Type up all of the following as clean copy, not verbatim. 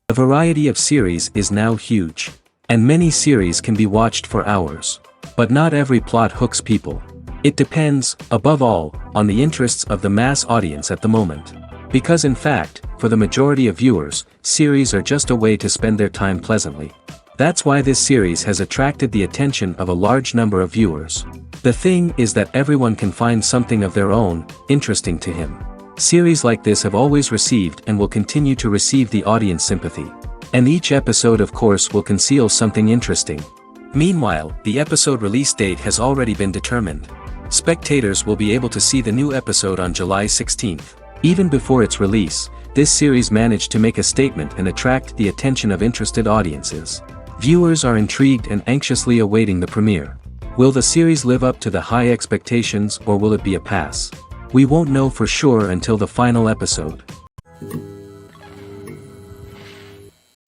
The variety of series is now huge. And many series can be watched for hours. But not every plot hooks people. It depends, above all, on the interests of the mass audience at the moment. Because in fact, for the majority of viewers, series are just a way to spend their time pleasantly. That's why this series has attracted the attention of a large number of viewers. The thing is that everyone can find something of their own, interesting to him. Series like this have always received and will continue to receive the audience sympathy. And each episode of course will conceal something interesting. Meanwhile, the episode release date has already been determined. Spectators will be able to see the new episode on July 16th. Even before its release, this series managed to make a statement and attract the attention of interested audiences. Viewers are intrigued and anxiously awaiting the premiere. Will the series live up to the high expectations or will it be a pass? We won't know for sure until the final episode.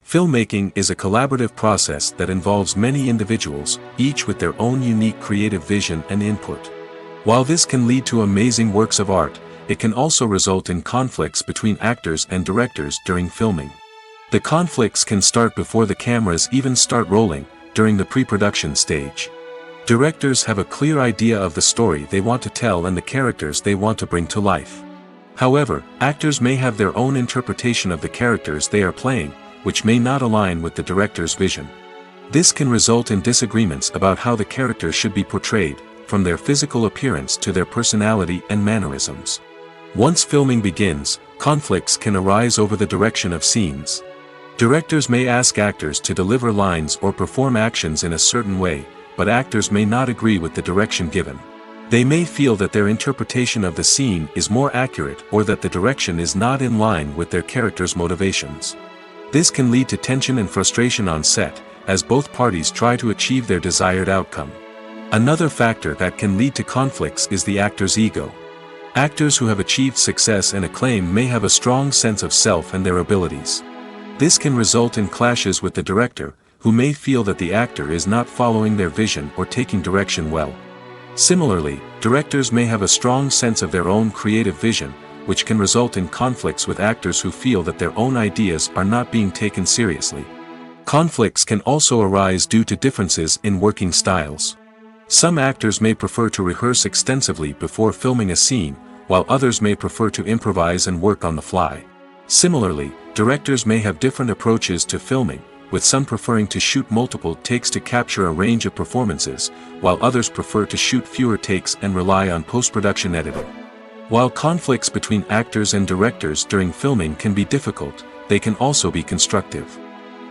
Filmmaking is a collaborative process that involves many individuals, each with their own unique creative vision and input. While this can lead to amazing works of art, it can also result in conflicts between actors and directors during filming. The conflicts can start before the cameras even start rolling, during the pre-production stage. Directors have a clear idea of the story they want to tell and the characters they want to bring to life. However, actors may have their own interpretation of the characters they are playing, which may not align with the director's vision. This can result in disagreements about how the characters should be portrayed, from their physical appearance to their personality and mannerisms. Once filming begins, conflicts can arise over the direction of scenes. Directors may ask actors to deliver lines or perform actions in a certain way, but actors may not agree with the direction given. They may feel that their interpretation of the scene is more accurate or that the direction is not in line with their character's motivations. This can lead to tension and frustration on set, as both parties try to achieve their desired outcome. Another factor that can lead to conflicts is the actor's ego. Actors who have achieved success and acclaim may have a strong sense of self and their abilities. This can result in clashes with the director, who may feel that the actor is not following their vision or taking direction well. Similarly, directors may have a strong sense of their own creative vision, which can result in conflicts with actors who feel that their own ideas are not being taken seriously. Conflicts can also arise due to differences in working styles. Some actors may prefer to rehearse extensively before filming a scene, while others may prefer to improvise and work on the fly. Similarly, directors may have different approaches to filming, with some preferring to shoot multiple takes to capture a range of performances, while others prefer to shoot fewer takes and rely on post-production editing. While conflicts between actors and directors during filming can be difficult, they can also be constructive.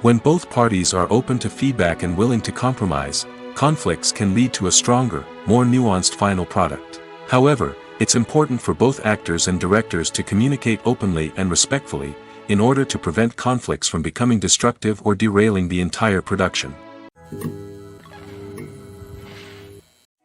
When both parties are open to feedback and willing to compromise, conflicts can lead to a stronger, more nuanced final product. However, it's important for both actors and directors to communicate openly and respectfully, in order to prevent conflicts from becoming destructive or derailing the entire production.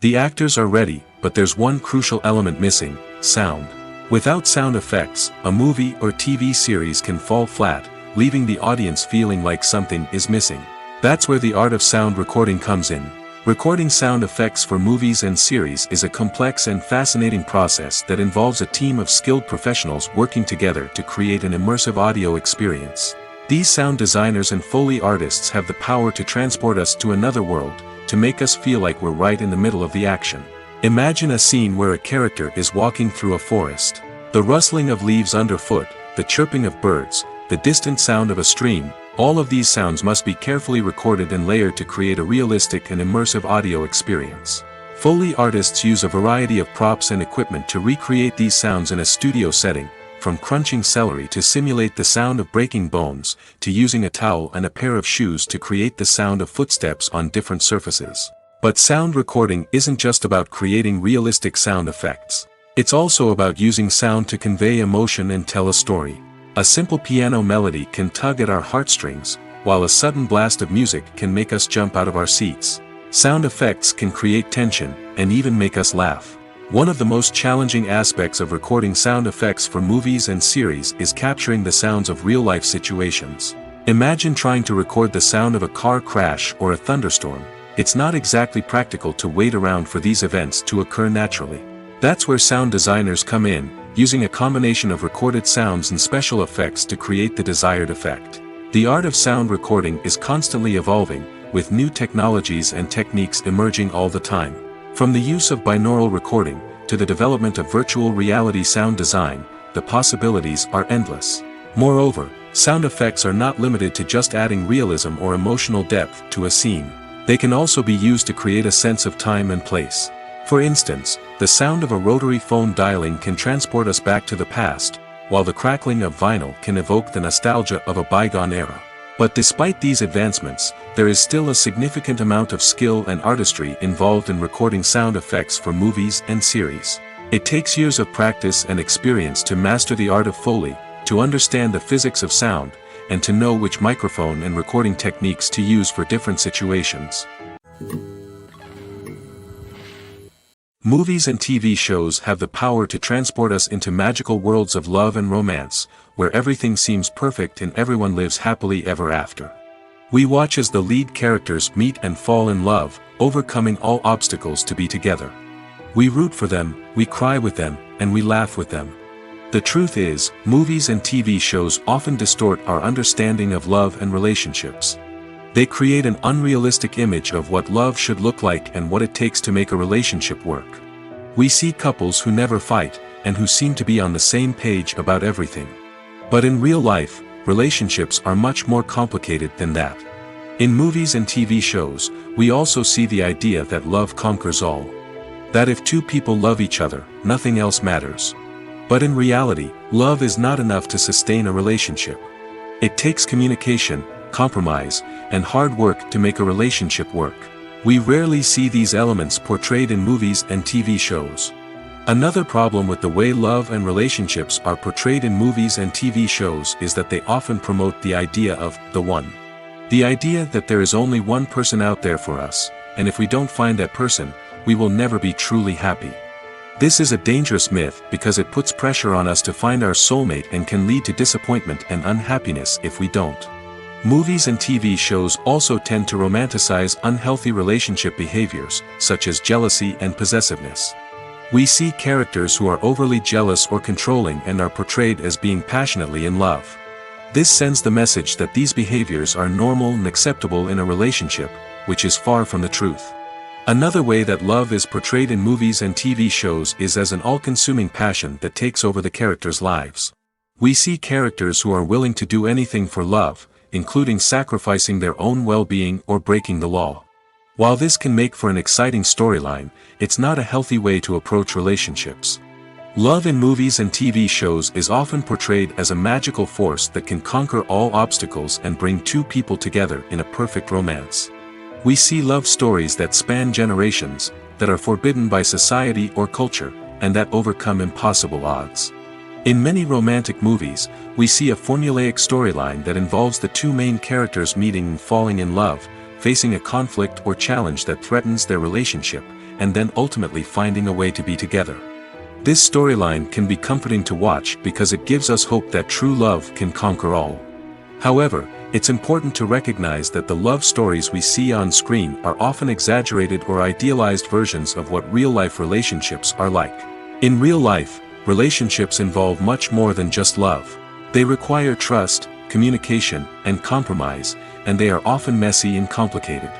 The actors are ready, but there's one crucial element missing: sound. Without sound effects, a movie or TV series can fall flat, leaving the audience feeling like something is missing. That's where the art of sound recording comes in. Recording sound effects for movies and series is a complex and fascinating process that involves a team of skilled professionals working together to create an immersive audio experience. These sound designers and Foley artists have the power to transport us to another world, to make us feel like we're right in the middle of the action. Imagine a scene where a character is walking through a forest. The rustling of leaves underfoot, the chirping of birds, the distant sound of a stream. All of these sounds must be carefully recorded and layered to create a realistic and immersive audio experience. Foley artists use a variety of props and equipment to recreate these sounds in a studio setting, from crunching celery to simulate the sound of breaking bones, to using a towel and a pair of shoes to create the sound of footsteps on different surfaces. But sound recording isn't just about creating realistic sound effects. It's also about using sound to convey emotion and tell a story. A simple piano melody can tug at our heartstrings, while a sudden blast of music can make us jump out of our seats. Sound effects can create tension, and even make us laugh. One of the most challenging aspects of recording sound effects for movies and series is capturing the sounds of real-life situations. Imagine trying to record the sound of a car crash or a thunderstorm. It's not exactly practical to wait around for these events to occur naturally. That's where sound designers come in, using a combination of recorded sounds and special effects to create the desired effect. The art of sound recording is constantly evolving, with new technologies and techniques emerging all the time. From the use of binaural recording, to the development of virtual reality sound design, the possibilities are endless. Moreover, sound effects are not limited to just adding realism or emotional depth to a scene. They can also be used to create a sense of time and place. For instance, the sound of a rotary phone dialing can transport us back to the past, while the crackling of vinyl can evoke the nostalgia of a bygone era. But despite these advancements, there is still a significant amount of skill and artistry involved in recording sound effects for movies and series. It takes years of practice and experience to master the art of Foley, to understand the physics of sound, and to know which microphone and recording techniques to use for different situations. Movies and TV shows have the power to transport us into magical worlds of love and romance, where everything seems perfect and everyone lives happily ever after. We watch as the lead characters meet and fall in love, overcoming all obstacles to be together. We root for them, we cry with them, and we laugh with them. The truth is, movies and TV shows often distort our understanding of love and relationships. They create an unrealistic image of what love should look like and what it takes to make a relationship work. We see couples who never fight, and who seem to be on the same page about everything. But in real life, relationships are much more complicated than that. In movies and TV shows, we also see the idea that love conquers all. That if two people love each other, nothing else matters. But in reality, love is not enough to sustain a relationship. It takes communication, compromise, and hard work to make a relationship work. We rarely see these elements portrayed in movies and TV shows. Another problem with the way love and relationships are portrayed in movies and TV shows is that they often promote the idea of the one. The idea that there is only one person out there for us, and if we don't find that person, we will never be truly happy. This is a dangerous myth because it puts pressure on us to find our soulmate and can lead to disappointment and unhappiness if we don't. Movies and TV shows also tend to romanticize unhealthy relationship behaviors, such as jealousy and possessiveness. We see characters who are overly jealous or controlling and are portrayed as being passionately in love. This sends the message that these behaviors are normal and acceptable in a relationship, which is far from the truth. Another way that love is portrayed in movies and TV shows is as an all-consuming passion that takes over the characters' lives. We see characters who are willing to do anything for love, including sacrificing their own well-being or breaking the law. While this can make for an exciting storyline, it's not a healthy way to approach relationships. Love in movies and TV shows is often portrayed as a magical force that can conquer all obstacles and bring two people together in a perfect romance. We see love stories that span generations, that are forbidden by society or culture, and that overcome impossible odds. In many romantic movies, we see a formulaic storyline that involves the two main characters meeting and falling in love, facing a conflict or challenge that threatens their relationship, and then ultimately finding a way to be together. This storyline can be comforting to watch because it gives us hope that true love can conquer all. However, it's important to recognize that the love stories we see on screen are often exaggerated or idealized versions of what real-life relationships are like. In real life, relationships involve much more than just love. They require trust, communication, and compromise, and they are often messy and complicated.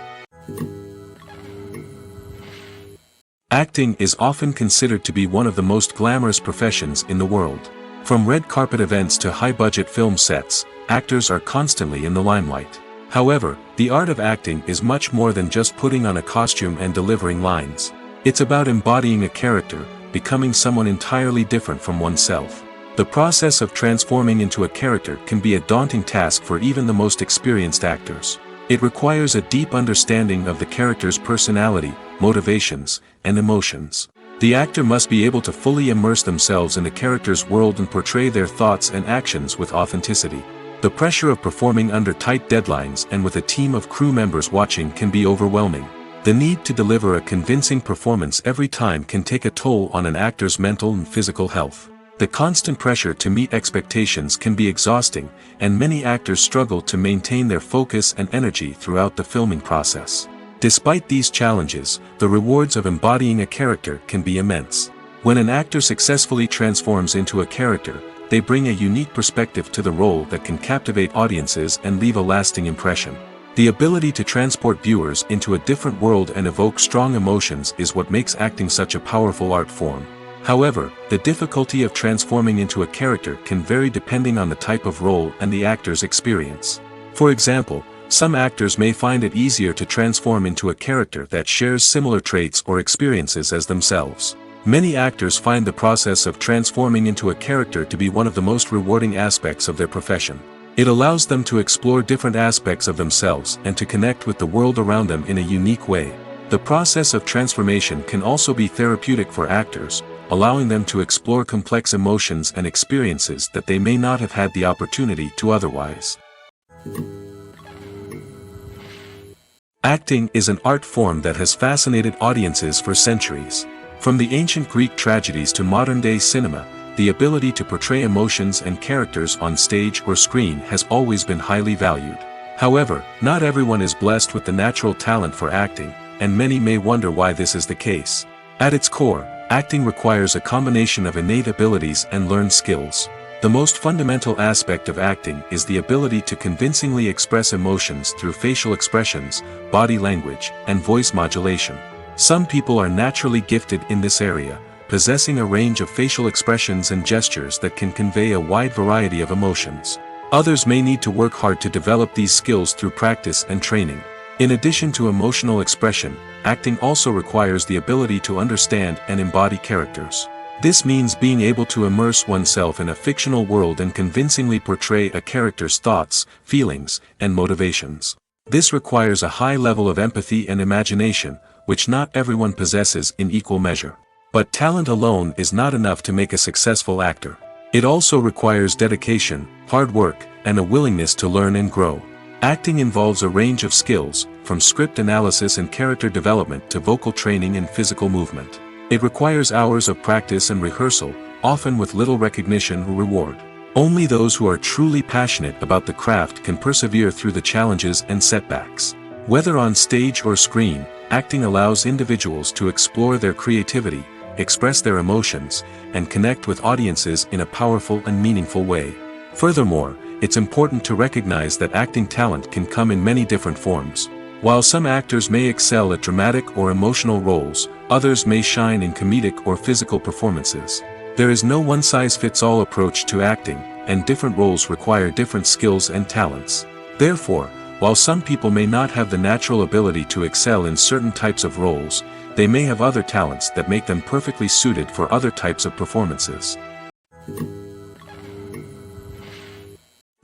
Acting is often considered to be one of the most glamorous professions in the world. From red carpet events to high-budget film sets, actors are constantly in the limelight. However, the art of acting is much more than just putting on a costume and delivering lines. It's about embodying a character, becoming someone entirely different from oneself. The process of transforming into a character can be a daunting task for even the most experienced actors. It requires a deep understanding of the character's personality, motivations, and emotions. The actor must be able to fully immerse themselves in the character's world and portray their thoughts and actions with authenticity. The pressure of performing under tight deadlines and with a team of crew members watching can be overwhelming. The need to deliver a convincing performance every time can take a toll on an actor's mental and physical health. The constant pressure to meet expectations can be exhausting, and many actors struggle to maintain their focus and energy throughout the filming process. Despite these challenges, the rewards of embodying a character can be immense. When an actor successfully transforms into a character, they bring a unique perspective to the role that can captivate audiences and leave a lasting impression. The ability to transport viewers into a different world and evoke strong emotions is what makes acting such a powerful art form. However, the difficulty of transforming into a character can vary depending on the type of role and the actor's experience. For example, some actors may find it easier to transform into a character that shares similar traits or experiences as themselves. Many actors find the process of transforming into a character to be one of the most rewarding aspects of their profession. It allows them to explore different aspects of themselves and to connect with the world around them in a unique way. The process of transformation can also be therapeutic for actors, allowing them to explore complex emotions and experiences that they may not have had the opportunity to otherwise. Acting is an art form that has fascinated audiences for centuries. From the ancient Greek tragedies to modern-day cinema, the ability to portray emotions and characters on stage or screen has always been highly valued. However, not everyone is blessed with the natural talent for acting, and many may wonder why this is the case. At its core, acting requires a combination of innate abilities and learned skills. The most fundamental aspect of acting is the ability to convincingly express emotions through facial expressions, body language, and voice modulation. Some people are naturally gifted in this area, possessing a range of facial expressions and gestures that can convey a wide variety of emotions. Others may need to work hard to develop these skills through practice and training. In addition to emotional expression, acting also requires the ability to understand and embody characters. This means being able to immerse oneself in a fictional world and convincingly portray a character's thoughts, feelings, and motivations. This requires a high level of empathy and imagination, which not everyone possesses in equal measure. But talent alone is not enough to make a successful actor. It also requires dedication, hard work, and a willingness to learn and grow. Acting involves a range of skills, from script analysis and character development to vocal training and physical movement. It requires hours of practice and rehearsal, often with little recognition or reward. Only those who are truly passionate about the craft can persevere through the challenges and setbacks. Whether on stage or screen, acting allows individuals to explore their creativity, express their emotions, and connect with audiences in a powerful and meaningful way. Furthermore, it's important to recognize that acting talent can come in many different forms. While some actors may excel at dramatic or emotional roles, others may shine in comedic or physical performances. There is no one-size-fits-all approach to acting, and different roles require different skills and talents. Therefore, while some people may not have the natural ability to excel in certain types of roles, they may have other talents that make them perfectly suited for other types of performances.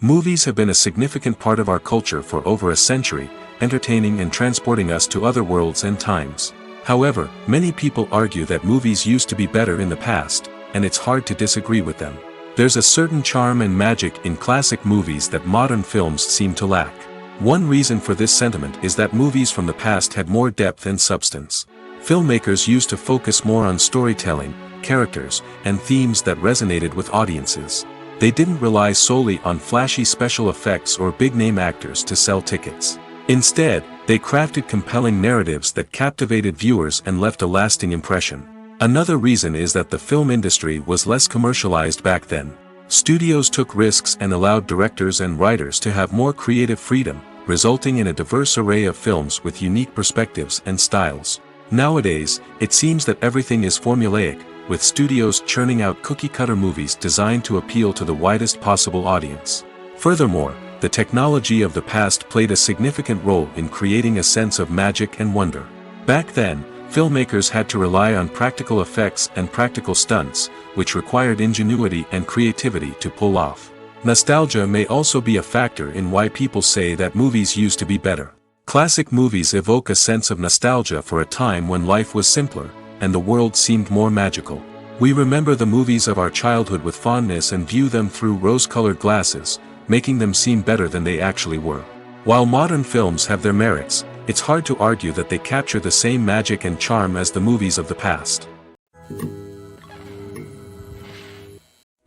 Movies have been a significant part of our culture for over a century, entertaining and transporting us to other worlds and times. However, many people argue that movies used to be better in the past, and it's hard to disagree with them. There's a certain charm and magic in classic movies that modern films seem to lack. One reason for this sentiment is that movies from the past had more depth and substance. Filmmakers used to focus more on storytelling, characters, and themes that resonated with audiences. They didn't rely solely on flashy special effects or big-name actors to sell tickets. Instead, they crafted compelling narratives that captivated viewers and left a lasting impression. Another reason is that the film industry was less commercialized back then. Studios took risks and allowed directors and writers to have more creative freedom, resulting in a diverse array of films with unique perspectives and styles. Nowadays, it seems that everything is formulaic, with studios churning out cookie-cutter movies designed to appeal to the widest possible audience. Furthermore, the technology of the past played a significant role in creating a sense of magic and wonder. Back then, filmmakers had to rely on practical effects and practical stunts, which required ingenuity and creativity to pull off. Nostalgia may also be a factor in why people say that movies used to be better. Classic movies evoke a sense of nostalgia for a time when life was simpler, and the world seemed more magical. We remember the movies of our childhood with fondness and view them through rose-colored glasses, making them seem better than they actually were. While modern films have their merits, it's hard to argue that they capture the same magic and charm as the movies of the past.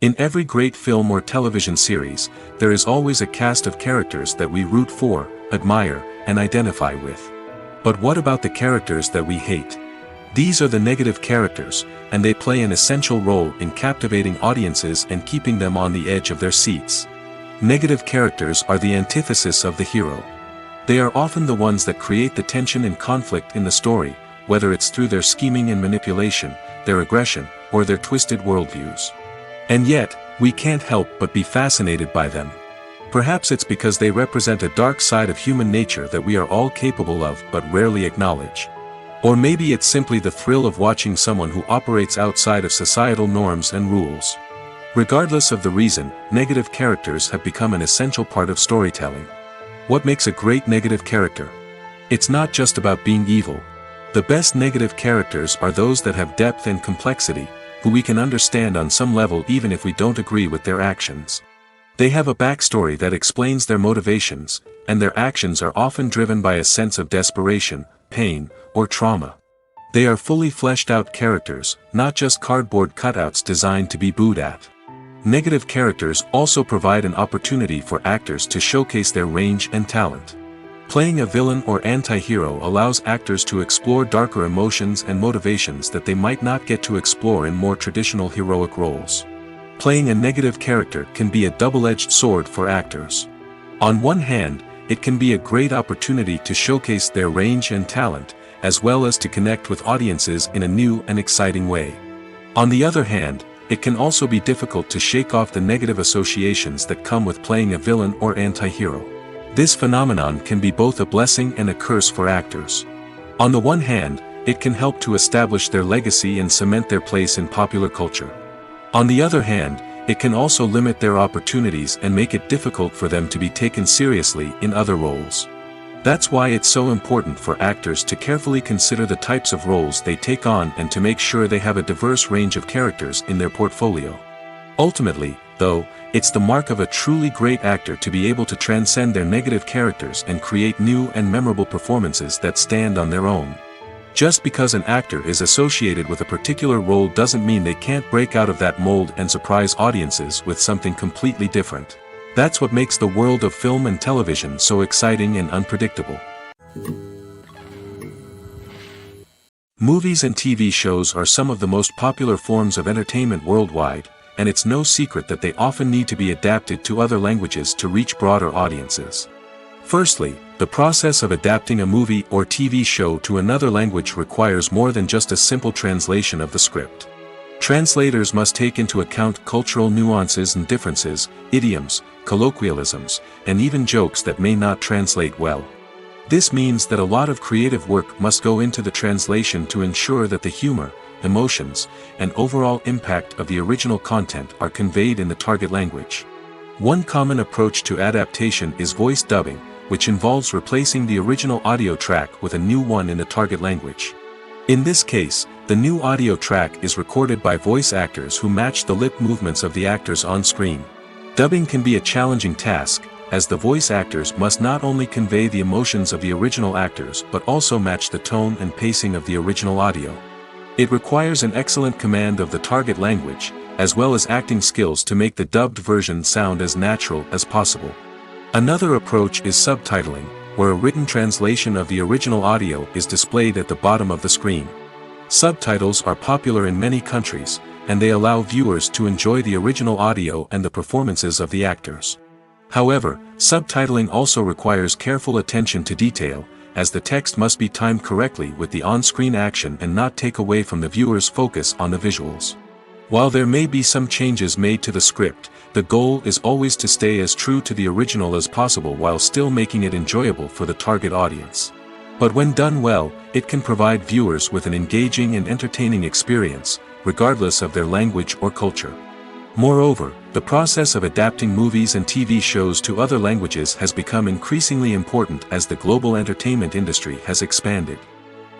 In every great film or television series, there is always a cast of characters that we root for, admire, and identify with. But what about the characters that we hate? These are the negative characters, and they play an essential role in captivating audiences and keeping them on the edge of their seats. Negative characters are the antithesis of the hero. They are often the ones that create the tension and conflict in the story, whether it's through their scheming and manipulation, their aggression, or their twisted worldviews. And yet, we can't help but be fascinated by them. Perhaps it's because they represent a dark side of human nature that we are all capable of but rarely acknowledge. Or maybe it's simply the thrill of watching someone who operates outside of societal norms and rules. Regardless of the reason, negative characters have become an essential part of storytelling. What makes a great negative character? It's not just about being evil. The best negative characters are those that have depth and complexity, who we can understand on some level even if we don't agree with their actions. They have a backstory that explains their motivations, and their actions are often driven by a sense of desperation, pain, or trauma. They are fully fleshed out characters, not just cardboard cutouts designed to be booed at. Negative characters also provide an opportunity for actors to showcase their range and talent. Playing a villain or anti-hero allows actors to explore darker emotions and motivations that they might not get to explore in more traditional heroic roles. Playing a negative character can be a double-edged sword for actors. On one hand, it can be a great opportunity to showcase their range and talent, as well as to connect with audiences in a new and exciting way. On the other hand, it can also be difficult to shake off the negative associations that come with playing a villain or anti-hero. This phenomenon can be both a blessing and a curse for actors. On the one hand, it can help to establish their legacy and cement their place in popular culture. On the other hand, it can also limit their opportunities and make it difficult for them to be taken seriously in other roles. That's why it's so important for actors to carefully consider the types of roles they take on and to make sure they have a diverse range of characters in their portfolio. Ultimately, though, it's the mark of a truly great actor to be able to transcend their negative characters and create new and memorable performances that stand on their own. Just because an actor is associated with a particular role doesn't mean they can't break out of that mold and surprise audiences with something completely different. That's what makes the world of film and television so exciting and unpredictable. Movies and TV shows are some of the most popular forms of entertainment worldwide, and it's no secret that they often need to be adapted to other languages to reach broader audiences. Firstly, the process of adapting a movie or TV show to another language requires more than just a simple translation of the script. Translators must take into account cultural nuances and differences, idioms, colloquialisms, and even jokes that may not translate well. This means that a lot of creative work must go into the translation to ensure that the humor, emotions, and overall impact of the original content are conveyed in the target language. One common approach to adaptation is voice dubbing, which involves replacing the original audio track with a new one in the target language. In this case, the new audio track is recorded by voice actors who match the lip movements of the actors on screen. Dubbing can be a challenging task, as the voice actors must not only convey the emotions of the original actors but also match the tone and pacing of the original audio. It requires an excellent command of the target language, as well as acting skills to make the dubbed version sound as natural as possible. Another approach is subtitling, where a written translation of the original audio is displayed at the bottom of the screen. Subtitles are popular in many countries, and they allow viewers to enjoy the original audio and the performances of the actors. However, subtitling also requires careful attention to detail, as the text must be timed correctly with the on-screen action and not take away from the viewer's focus on the visuals. While there may be some changes made to the script, The goal is always to stay as true to the original as possible while still making it enjoyable for the target audience. But when done well, it can provide viewers with an engaging and entertaining experience, regardless of their language or culture. Moreover, the process of adapting movies and TV shows to other languages has become increasingly important as the global entertainment industry has expanded.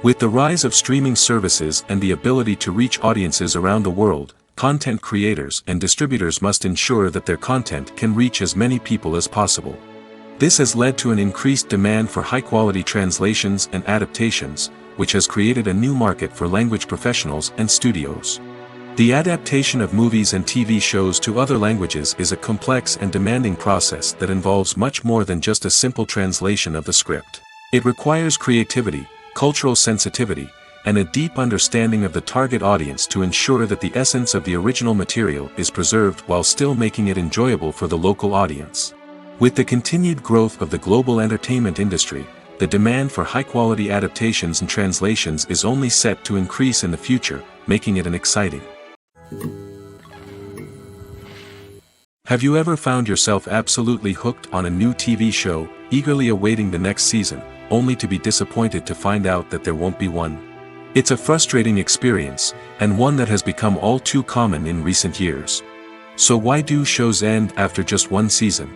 With the rise of streaming services and the ability to reach audiences around the world, content creators and distributors must ensure that their content can reach as many people as possible. This has led to an increased demand for high-quality translations and adaptations, which has created a new market for language professionals and studios. The adaptation of movies and TV shows to other languages is a complex and demanding process that involves much more than just a simple translation of the script. It requires creativity, cultural sensitivity, and a deep understanding of the target audience to ensure that the essence of the original material is preserved while still making it enjoyable for the local audience. With the continued growth of the global entertainment industry, the demand for high-quality adaptations and translations is only set to increase in the future, making it exciting. Have you ever found yourself absolutely hooked on a new TV show, eagerly awaiting the next season, only to be disappointed to find out that there won't be one? It's a frustrating experience, and one that has become all too common in recent years. So why do shows end after just one season?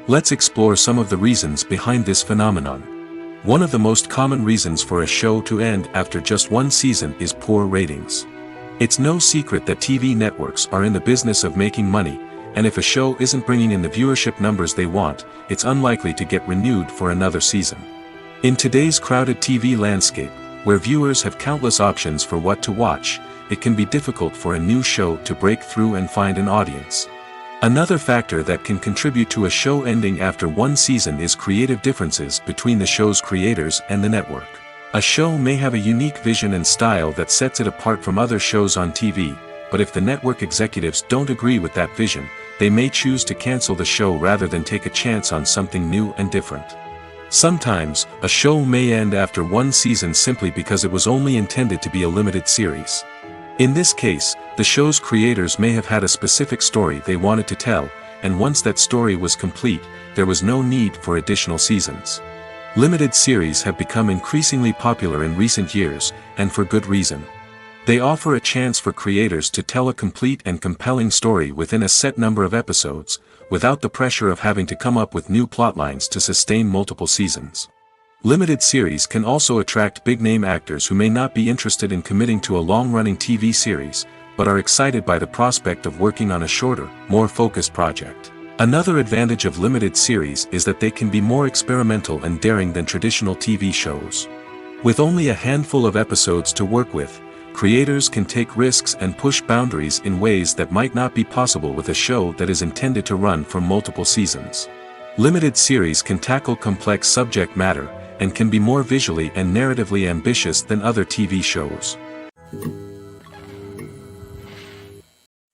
Let's explore some of the reasons behind this phenomenon. One of the most common reasons for a show to end after just one season is poor ratings. It's no secret that TV networks are in the business of making money, and if a show isn't bringing in the viewership numbers they want, it's unlikely to get renewed for another season. In today's crowded TV landscape, where viewers have countless options for what to watch, it can be difficult for a new show to break through and find an audience. Another factor that can contribute to a show ending after one season is creative differences between the show's creators and the network. A show may have a unique vision and style that sets it apart from other shows on TV, but if the network executives don't agree with that vision, they may choose to cancel the show rather than take a chance on something new and different. Sometimes, a show may end after one season simply because it was only intended to be a limited series. In this case, the show's creators may have had a specific story they wanted to tell, and once that story was complete, there was no need for additional seasons. Limited series have become increasingly popular in recent years, and for good reason. They offer a chance for creators to tell a complete and compelling story within a set number of episodes, without the pressure of having to come up with new plotlines to sustain multiple seasons. Limited series can also attract big-name actors who may not be interested in committing to a long-running TV series, but are excited by the prospect of working on a shorter, more focused project. Another advantage of limited series is that they can be more experimental and daring than traditional TV shows. With only a handful of episodes to work with, creators can take risks and push boundaries in ways that might not be possible with a show that is intended to run for multiple seasons. Limited series can tackle complex subject matter, and can be more visually and narratively ambitious than other TV shows.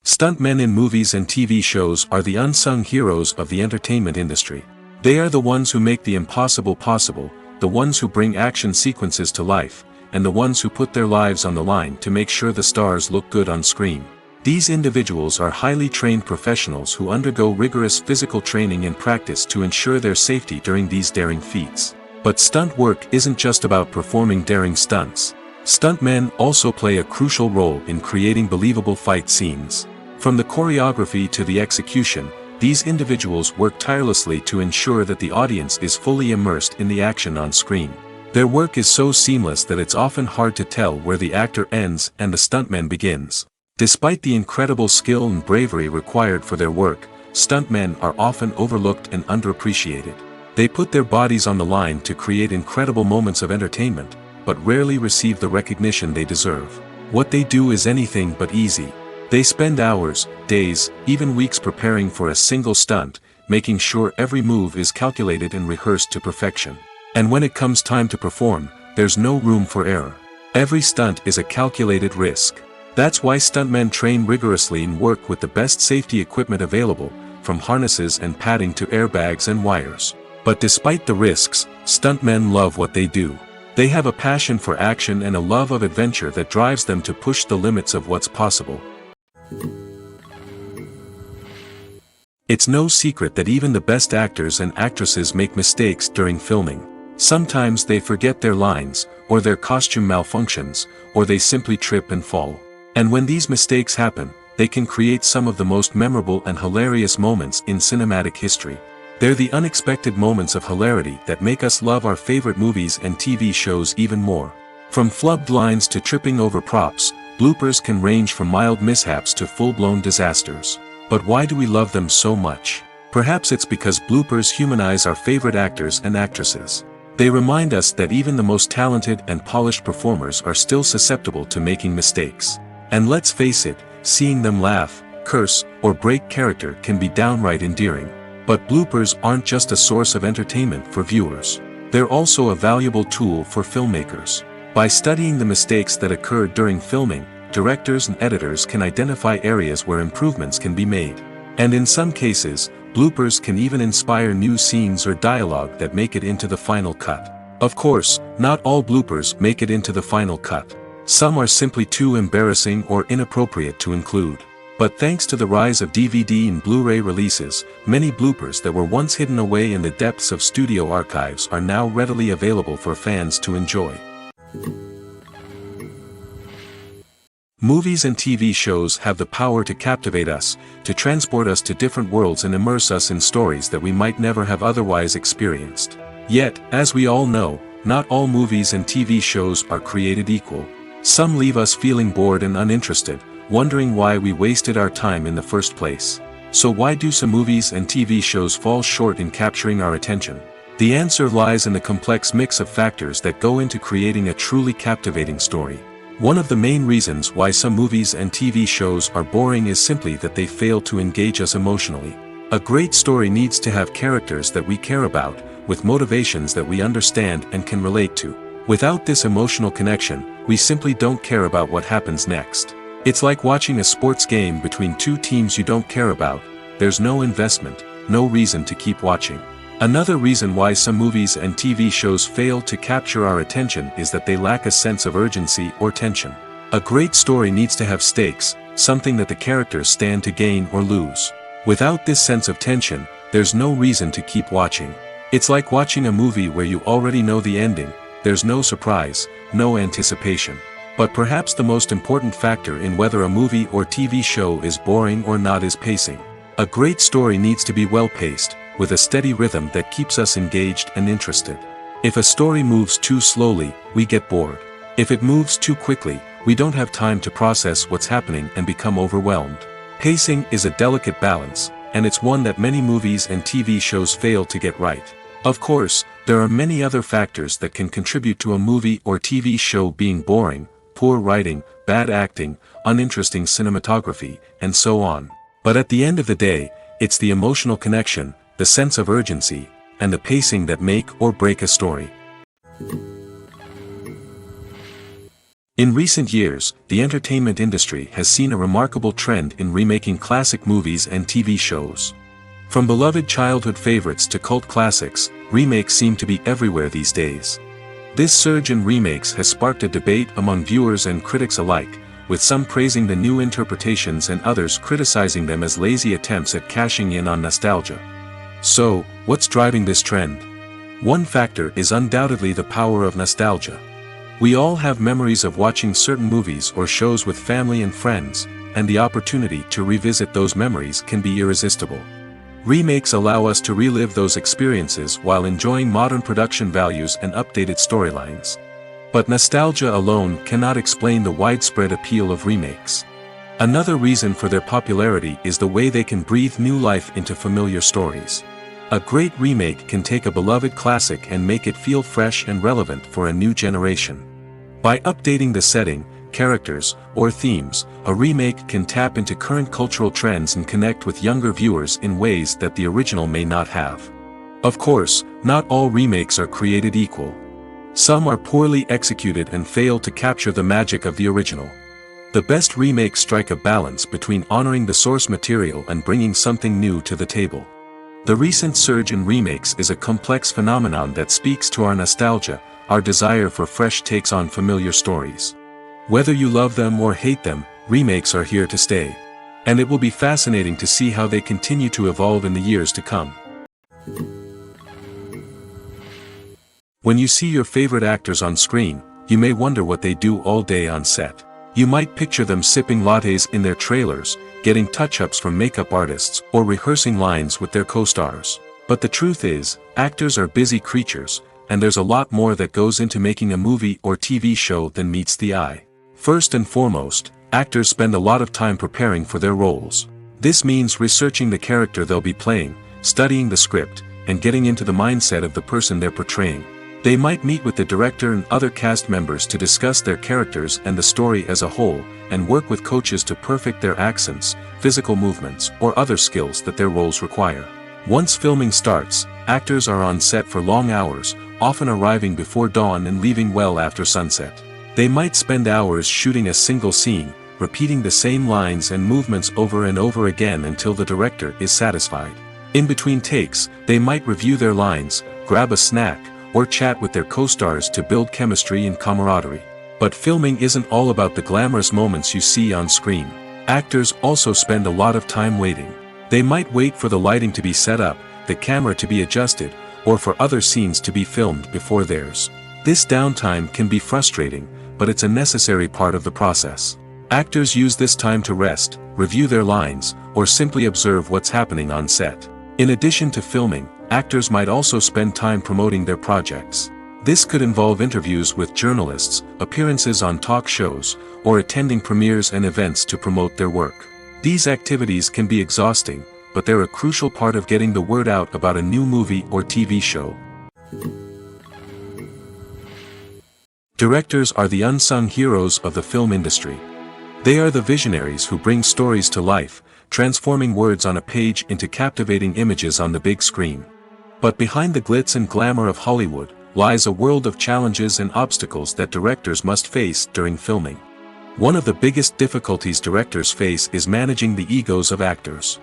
Stuntmen in movies and TV shows are the unsung heroes of the entertainment industry. They are the ones who make the impossible possible, the ones who bring action sequences to life, and the ones who put their lives on the line to make sure the stars look good on screen. These individuals are highly trained professionals who undergo rigorous physical training and practice to ensure their safety during these daring feats. But stunt work isn't just about performing daring stunts. Stuntmen also play a crucial role in creating believable fight scenes. From the choreography to the execution, these individuals work tirelessly to ensure that the audience is fully immersed in the action on screen. Their work is so seamless that it's often hard to tell where the actor ends and the stuntman begins. Despite the incredible skill and bravery required for their work, stuntmen are often overlooked and underappreciated. They put their bodies on the line to create incredible moments of entertainment, but rarely receive the recognition they deserve. What they do is anything but easy. They spend hours, days, even weeks preparing for a single stunt, making sure every move is calculated and rehearsed to perfection. And when it comes time to perform, there's no room for error. Every stunt is a calculated risk. That's why stuntmen train rigorously and work with the best safety equipment available, from harnesses and padding to airbags and wires. But despite the risks, stuntmen love what they do. They have a passion for action and a love of adventure that drives them to push the limits of what's possible. It's no secret that even the best actors and actresses make mistakes during filming. Sometimes they forget their lines, or their costume malfunctions, or they simply trip and fall. And when these mistakes happen, they can create some of the most memorable and hilarious moments in cinematic history. They're the unexpected moments of hilarity that make us love our favorite movies and TV shows even more. From flubbed lines to tripping over props, bloopers can range from mild mishaps to full-blown disasters. But why do we love them so much? Perhaps it's because bloopers humanize our favorite actors and actresses. They remind us that even the most talented and polished performers are still susceptible to making mistakes. And let's face it, seeing them laugh, curse, or break character can be downright endearing. But bloopers aren't just a source of entertainment for viewers. They're also a valuable tool for filmmakers. By studying the mistakes that occur during filming, directors and editors can identify areas where improvements can be made. And in some cases, bloopers can even inspire new scenes or dialogue that make it into the final cut. Of course, not all bloopers make it into the final cut. Some are simply too embarrassing or inappropriate to include. But thanks to the rise of DVD and Blu-ray releases, many bloopers that were once hidden away in the depths of studio archives are now readily available for fans to enjoy. Movies and TV shows have the power to captivate us, to transport us to different worlds and immerse us in stories that we might never have otherwise experienced. Yet, as we all know, not all movies and TV shows are created equal. Some leave us feeling bored and uninterested, wondering why we wasted our time in the first place. So why do some movies and TV shows fall short in capturing our attention? The answer lies in the complex mix of factors that go into creating a truly captivating story. One of the main reasons why some movies and TV shows are boring is simply that they fail to engage us emotionally. A great story needs to have characters that we care about, with motivations that we understand and can relate to. Without this emotional connection, we simply don't care about what happens next. It's like watching a sports game between two teams you don't care about. There's no investment, no reason to keep watching. Another reason why some movies and TV shows fail to capture our attention is that they lack a sense of urgency or tension. A great story needs to have stakes, something that the characters stand to gain or lose. Without this sense of tension, there's no reason to keep watching. It's like watching a movie where you already know the ending. There's no surprise, no anticipation. But perhaps the most important factor in whether a movie or TV show is boring or not is pacing. A great story needs to be well-paced, with a steady rhythm that keeps us engaged and interested. If a story moves too slowly, we get bored. If it moves too quickly, we don't have time to process what's happening and become overwhelmed. Pacing is a delicate balance, and it's one that many movies and TV shows fail to get right. Of course, there are many other factors that can contribute to a movie or TV show being boring: poor writing, bad acting, uninteresting cinematography, and so on. But at the end of the day, it's the emotional connection, the sense of urgency, and the pacing that make or break a story. In recent years, the entertainment industry has seen a remarkable trend in remaking classic movies and TV shows. From beloved childhood favorites to cult classics, remakes seem to be everywhere these days. This surge in remakes has sparked a debate among viewers and critics alike, with some praising the new interpretations and others criticizing them as lazy attempts at cashing in on nostalgia. So, what's driving this trend? One factor is undoubtedly the power of nostalgia. We all have memories of watching certain movies or shows with family and friends, and the opportunity to revisit those memories can be irresistible. Remakes allow us to relive those experiences while enjoying modern production values and updated storylines. But nostalgia alone cannot explain the widespread appeal of remakes. Another reason for their popularity is the way they can breathe new life into familiar stories. A great remake can take a beloved classic and make it feel fresh and relevant for a new generation. By updating the setting, characters, or themes, a remake can tap into current cultural trends and connect with younger viewers in ways that the original may not have. Of course, not all remakes are created equal. Some are poorly executed and fail to capture the magic of the original. The best remakes strike a balance between honoring the source material and bringing something new to the table. The recent surge in remakes is a complex phenomenon that speaks to our nostalgia, our desire for fresh takes on familiar stories. Whether you love them or hate them, remakes are here to stay. And it will be fascinating to see how they continue to evolve in the years to come. When you see your favorite actors on screen, you may wonder what they do all day on set. You might picture them sipping lattes in their trailers, getting touch-ups from makeup artists, or rehearsing lines with their co-stars. But the truth is, actors are busy creatures, and there's a lot more that goes into making a movie or TV show than meets the eye. First and foremost, actors spend a lot of time preparing for their roles. This means researching the character they'll be playing, studying the script, and getting into the mindset of the person they're portraying. They might meet with the director and other cast members to discuss their characters and the story as a whole, and work with coaches to perfect their accents, physical movements, or other skills that their roles require. Once filming starts, actors are on set for long hours, often arriving before dawn and leaving well after sunset. They might spend hours shooting a single scene, repeating the same lines and movements over and over again until the director is satisfied. In between takes, they might review their lines, grab a snack, or chat with their co-stars to build chemistry and camaraderie. But filming isn't all about the glamorous moments you see on screen. Actors also spend a lot of time waiting. They might wait for the lighting to be set up, the camera to be adjusted, or for other scenes to be filmed before theirs. This downtime can be frustrating, but it's a necessary part of the process. Actors use this time to rest, review their lines, or simply observe what's happening on set. In addition to filming, actors might also spend time promoting their projects. This could involve interviews with journalists, appearances on talk shows, or attending premieres and events to promote their work. These activities can be exhausting, but they're a crucial part of getting the word out about a new movie or TV show. Directors are the unsung heroes of the film industry. They are the visionaries who bring stories to life, transforming words on a page into captivating images on the big screen. But behind the glitz and glamour of Hollywood, lies a world of challenges and obstacles that directors must face during filming. One of the biggest difficulties directors face is managing the egos of actors.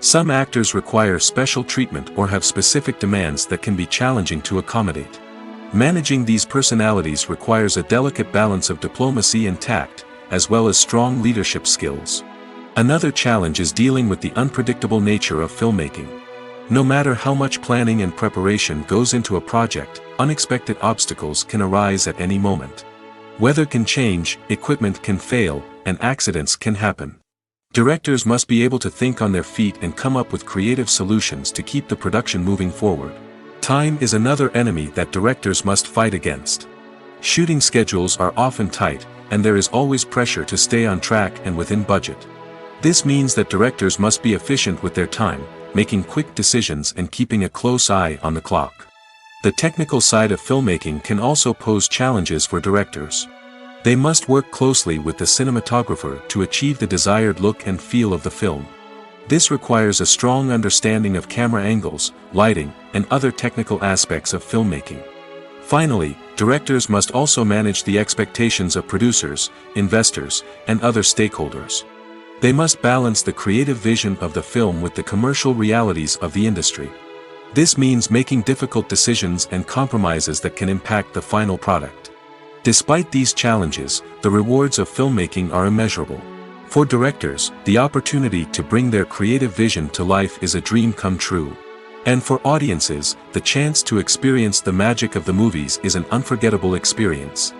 Some actors require special treatment or have specific demands that can be challenging to accommodate. Managing these personalities requires a delicate balance of diplomacy and tact, as well as strong leadership skills. Another challenge is dealing with the unpredictable nature of filmmaking. No matter how much planning and preparation goes into a project, unexpected obstacles can arise at any moment. Weather can change, equipment can fail, and accidents can happen. Directors must be able to think on their feet and come up with creative solutions to keep the production moving forward. Time is another enemy that directors must fight against. Shooting schedules are often tight, and there is always pressure to stay on track and within budget. This means that directors must be efficient with their time, making quick decisions and keeping a close eye on the clock. The technical side of filmmaking can also pose challenges for directors. They must work closely with the cinematographer to achieve the desired look and feel of the film. This requires a strong understanding of camera angles, lighting, and other technical aspects of filmmaking. Finally, directors must also manage the expectations of producers, investors, and other stakeholders. They must balance the creative vision of the film with the commercial realities of the industry. This means making difficult decisions and compromises that can impact the final product. Despite these challenges, the rewards of filmmaking are immeasurable. For directors, the opportunity to bring their creative vision to life is a dream come true. And for audiences, the chance to experience the magic of the movies is an unforgettable experience.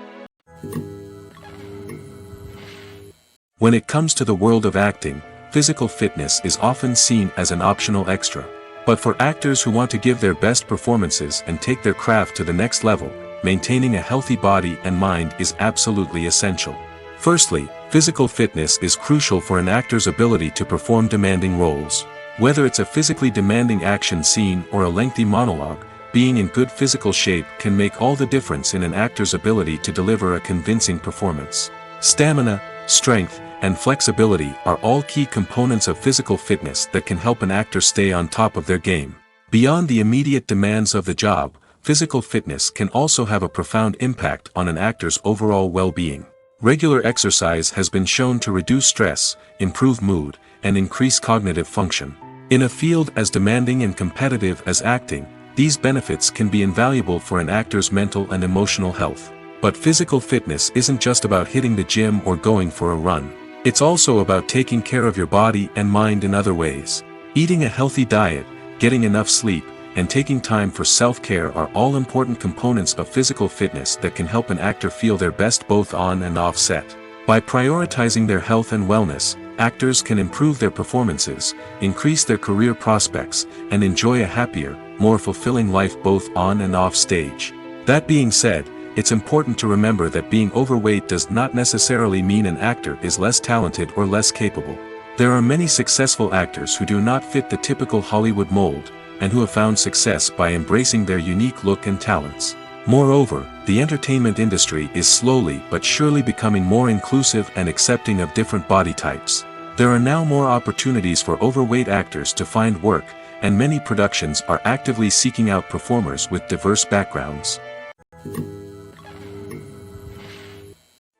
When it comes to the world of acting, physical fitness is often seen as an optional extra. But for actors who want to give their best performances and take their craft to the next level, maintaining a healthy body and mind is absolutely essential. Firstly, physical fitness is crucial for an actor's ability to perform demanding roles. Whether it's a physically demanding action scene or a lengthy monologue, being in good physical shape can make all the difference in an actor's ability to deliver a convincing performance. Stamina, strength, and flexibility are all key components of physical fitness that can help an actor stay on top of their game. Beyond the immediate demands of the job, physical fitness can also have a profound impact on an actor's overall well-being. Regular exercise has been shown to reduce stress, improve mood, and increase cognitive function. In a field as demanding and competitive as acting, these benefits can be invaluable for an actor's mental and emotional health. But physical fitness isn't just about hitting the gym or going for a run. It's also about taking care of your body and mind in other ways. Eating a healthy diet, getting enough sleep, and taking time for self-care are all important components of physical fitness that can help an actor feel their best both on and off set. By prioritizing their health and wellness, actors can improve their performances, increase their career prospects, and enjoy a happier, more fulfilling life both on and off stage. That being said, it's important to remember that being overweight does not necessarily mean an actor is less talented or less capable. There are many successful actors who do not fit the typical Hollywood mold, and who have found success by embracing their unique look and talents. Moreover, the entertainment industry is slowly but surely becoming more inclusive and accepting of different body types. There are now more opportunities for overweight actors to find work, and many productions are actively seeking out performers with diverse backgrounds.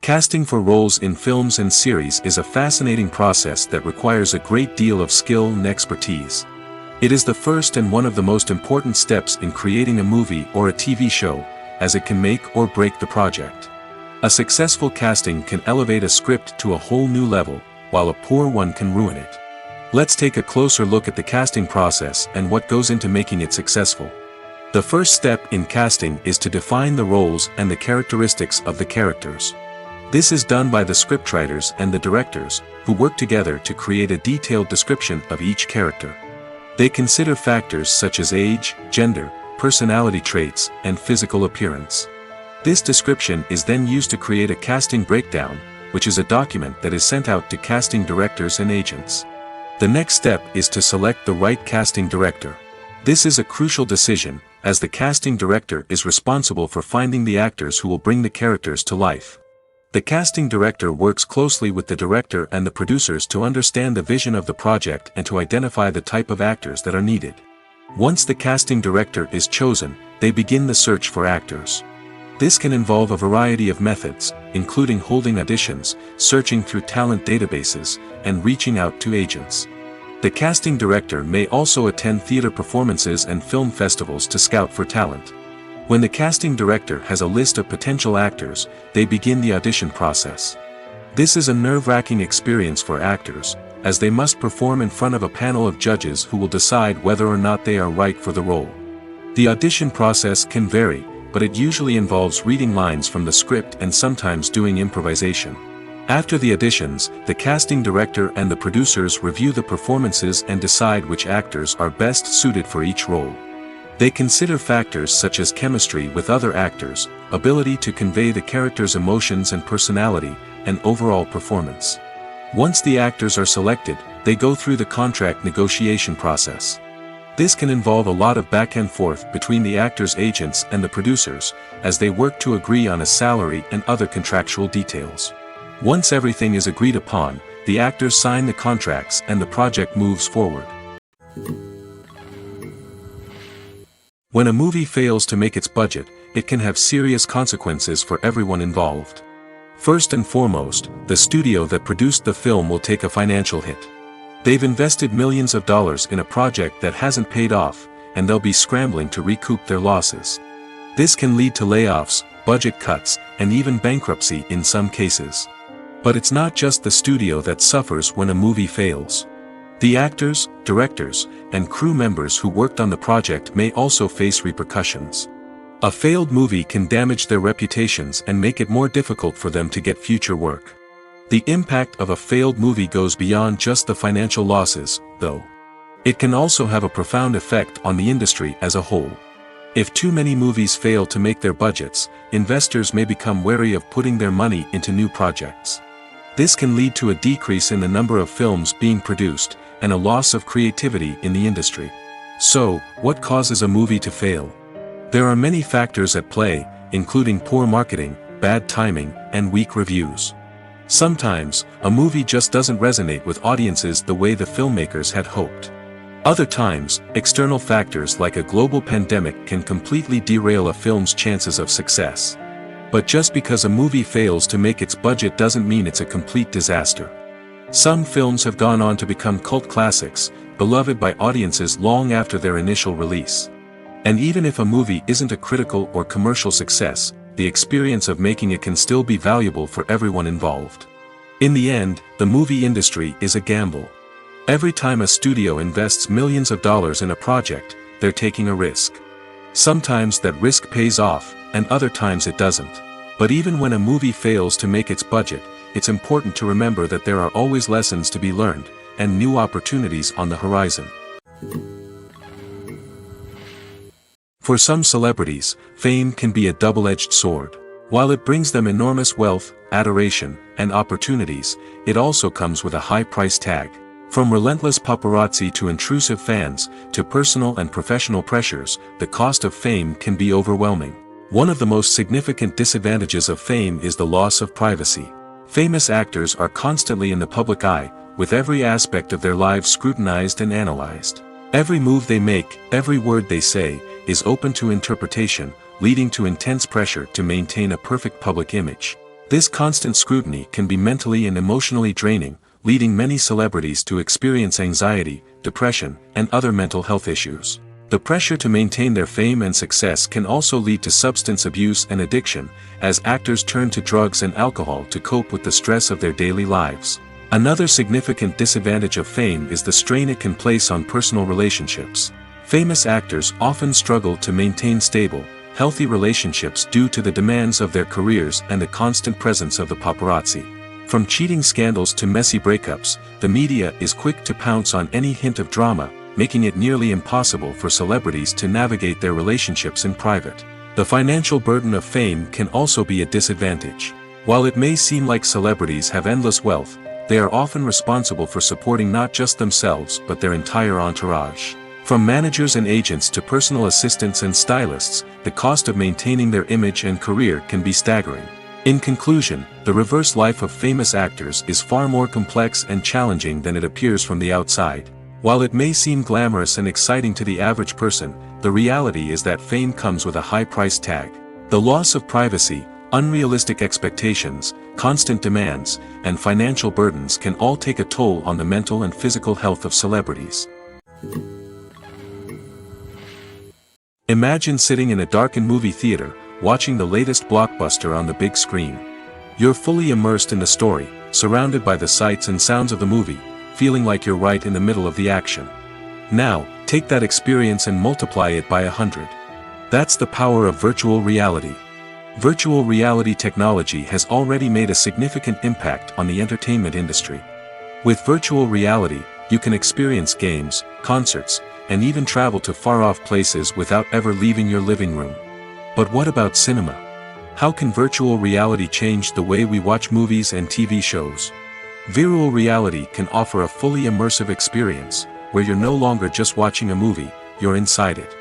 Casting for roles in films and series is a fascinating process that requires a great deal of skill and expertise. It is the first and one of the most important steps in creating a movie or a TV show, as it can make or break the project. A successful casting can elevate a script to a whole new level, while a poor one can ruin it. Let's take a closer look at the casting process and what goes into making it successful. The first step in casting is to define the roles and the characteristics of the characters. This is done by the scriptwriters and the directors, who work together to create a detailed description of each character. They consider factors such as age, gender, personality traits, and physical appearance. This description is then used to create a casting breakdown, which is a document that is sent out to casting directors and agents. The next step is to select the right casting director. This is a crucial decision, as the casting director is responsible for finding the actors who will bring the characters to life. The casting director works closely with the director and the producers to understand the vision of the project and to identify the type of actors that are needed. Once the casting director is chosen, they begin the search for actors. This can involve a variety of methods, including holding auditions, searching through talent databases, and reaching out to agents. The casting director may also attend theater performances and film festivals to scout for talent. When the casting director has a list of potential actors, they begin the audition process. This is a nerve-wracking experience for actors, as they must perform in front of a panel of judges who will decide whether or not they are right for the role. The audition process can vary, but it usually involves reading lines from the script and sometimes doing improvisation. After the auditions, the casting director and the producers review the performances and decide which actors are best suited for each role. They consider factors such as chemistry with other actors, ability to convey the character's emotions and personality, and overall performance. Once the actors are selected, they go through the contract negotiation process. This can involve a lot of back and forth between the actors' agents and the producers, as they work to agree on a salary and other contractual details. Once everything is agreed upon, the actors sign the contracts and the project moves forward. When a movie fails to make its budget, it can have serious consequences for everyone involved. First and foremost, the studio that produced the film will take a financial hit. They've invested millions of dollars in a project that hasn't paid off, and they'll be scrambling to recoup their losses. This can lead to layoffs, budget cuts, and even bankruptcy in some cases. But it's not just the studio that suffers when a movie fails. The actors, directors, and crew members who worked on the project may also face repercussions. A failed movie can damage their reputations and make it more difficult for them to get future work. The impact of a failed movie goes beyond just the financial losses, though. It can also have a profound effect on the industry as a whole. If too many movies fail to make their budgets, investors may become wary of putting their money into new projects. This can lead to a decrease in the number of films being produced, and a loss of creativity in the industry. So, what causes a movie to fail? There are many factors at play, including poor marketing, bad timing, and weak reviews. Sometimes, a movie just doesn't resonate with audiences the way the filmmakers had hoped. Other times, external factors like a global pandemic can completely derail a film's chances of success. But just because a movie fails to make its budget doesn't mean it's a complete disaster. Some films have gone on to become cult classics, beloved by audiences long after their initial release. And even if a movie isn't a critical or commercial success, the experience of making it can still be valuable for everyone involved. In the end, the movie industry is a gamble. Every time a studio invests millions of dollars in a project, they're taking a risk. Sometimes that risk pays off, and other times it doesn't. But even when a movie fails to make its budget, it's important to remember that there are always lessons to be learned, and new opportunities on the horizon. For some celebrities, fame can be a double-edged sword. While it brings them enormous wealth, adoration, and opportunities, it also comes with a high price tag. From relentless paparazzi to intrusive fans, to personal and professional pressures, the cost of fame can be overwhelming. One of the most significant disadvantages of fame is the loss of privacy. Famous actors are constantly in the public eye, with every aspect of their lives scrutinized and analyzed. Every move they make, every word they say, is open to interpretation, leading to intense pressure to maintain a perfect public image. This constant scrutiny can be mentally and emotionally draining, leading many celebrities to experience anxiety, depression, and other mental health issues. The pressure to maintain their fame and success can also lead to substance abuse and addiction, as actors turn to drugs and alcohol to cope with the stress of their daily lives. Another significant disadvantage of fame is the strain it can place on personal relationships. Famous actors often struggle to maintain stable, healthy relationships due to the demands of their careers and the constant presence of the paparazzi. From cheating scandals to messy breakups, the media is quick to pounce on any hint of drama, making it nearly impossible for celebrities to navigate their relationships in private. The financial burden of fame can also be a disadvantage. While it may seem like celebrities have endless wealth, they are often responsible for supporting not just themselves but their entire entourage. From managers and agents to personal assistants and stylists, the cost of maintaining their image and career can be staggering. In conclusion, the reverse life of famous actors is far more complex and challenging than it appears from the outside. While it may seem glamorous and exciting to the average person, the reality is that fame comes with a high price tag. The loss of privacy, unrealistic expectations, constant demands, and financial burdens can all take a toll on the mental and physical health of celebrities. Imagine sitting in a darkened movie theater, watching the latest blockbuster on the big screen. You're fully immersed in the story, surrounded by the sights and sounds of the movie, feeling like you're right in the middle of the action. Now, take that experience and multiply it by 100. That's the power of virtual reality. Virtual reality technology has already made a significant impact on the entertainment industry. With virtual reality, you can experience games, concerts, and even travel to far-off places without ever leaving your living room. But what about cinema? How can virtual reality change the way we watch movies and TV shows? Virtual reality can offer a fully immersive experience, where you're no longer just watching a movie, you're inside it.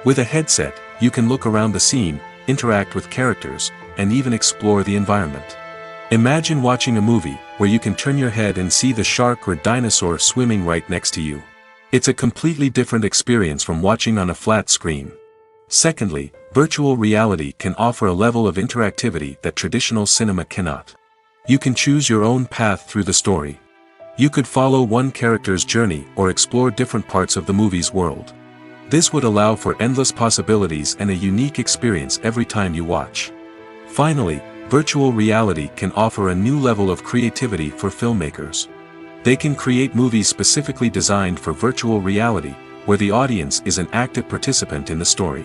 With a headset, you can look around the scene, interact with characters, and even explore the environment. Imagine watching a movie where you can turn your head and see the shark or dinosaur swimming right next to you. It's a completely different experience from watching on a flat screen. Secondly, virtual reality can offer a level of interactivity that traditional cinema cannot. You can choose your own path through the story. You could follow one character's journey or explore different parts of the movie's world. This would allow for endless possibilities and a unique experience every time you watch. Finally, virtual reality can offer a new level of creativity for filmmakers. They can create movies specifically designed for virtual reality, where the audience is an active participant in the story.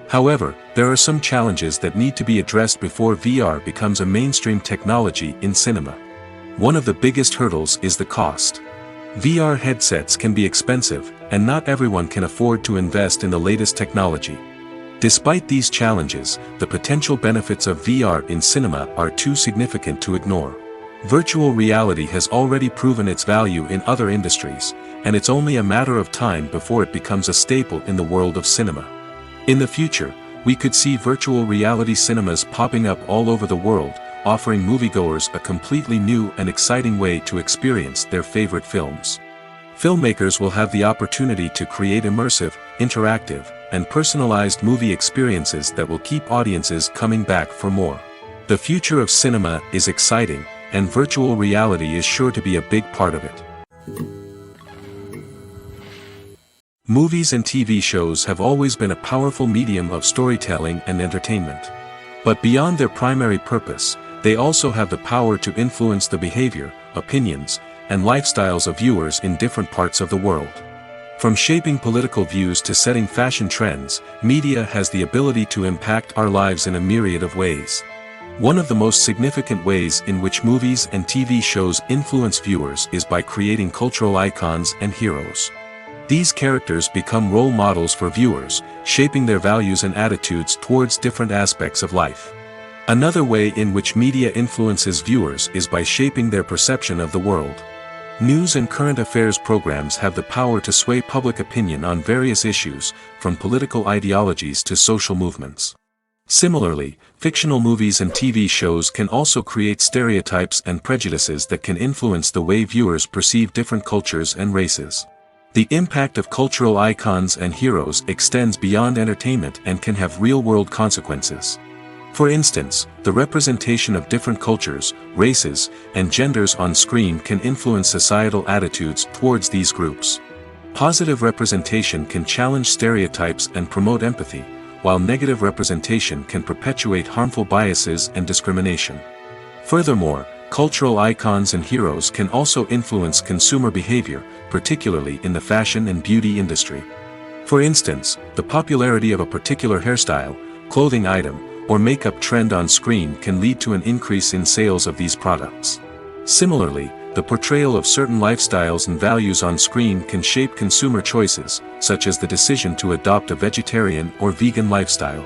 However, there are some challenges that need to be addressed before VR becomes a mainstream technology in cinema. One of the biggest hurdles is the cost. VR headsets can be expensive, and not everyone can afford to invest in the latest technology. Despite these challenges, the potential benefits of VR in cinema are too significant to ignore. Virtual reality has already proven its value in other industries, and it's only a matter of time before it becomes a staple in the world of cinema. In the future, we could see virtual reality cinemas popping up all over the world, offering moviegoers a completely new and exciting way to experience their favorite films. Filmmakers will have the opportunity to create immersive, interactive, and personalized movie experiences that will keep audiences coming back for more. The future of cinema is exciting, and virtual reality is sure to be a big part of it. Movies and TV shows have always been a powerful medium of storytelling and entertainment. But beyond their primary purpose, they also have the power to influence the behavior, opinions, and lifestyles of viewers in different parts of the world. From shaping political views to setting fashion trends, media has the ability to impact our lives in a myriad of ways. One of the most significant ways in which movies and TV shows influence viewers is by creating cultural icons and heroes. These characters become role models for viewers, shaping their values and attitudes towards different aspects of life. Another way in which media influences viewers is by shaping their perception of the world. News and current affairs programs have the power to sway public opinion on various issues, from political ideologies to social movements. Similarly, fictional movies and TV shows can also create stereotypes and prejudices that can influence the way viewers perceive different cultures and races. The impact of cultural icons and heroes extends beyond entertainment and can have real-world consequences. For instance, the representation of different cultures, races, and genders on screen can influence societal attitudes towards these groups. Positive representation can challenge stereotypes and promote empathy, while negative representation can perpetuate harmful biases and discrimination. Furthermore, cultural icons and heroes can also influence consumer behavior, particularly in the fashion and beauty industry. For instance, the popularity of a particular hairstyle, clothing item, or makeup trend on screen can lead to an increase in sales of these products. Similarly, the portrayal of certain lifestyles and values on screen can shape consumer choices, such as the decision to adopt a vegetarian or vegan lifestyle.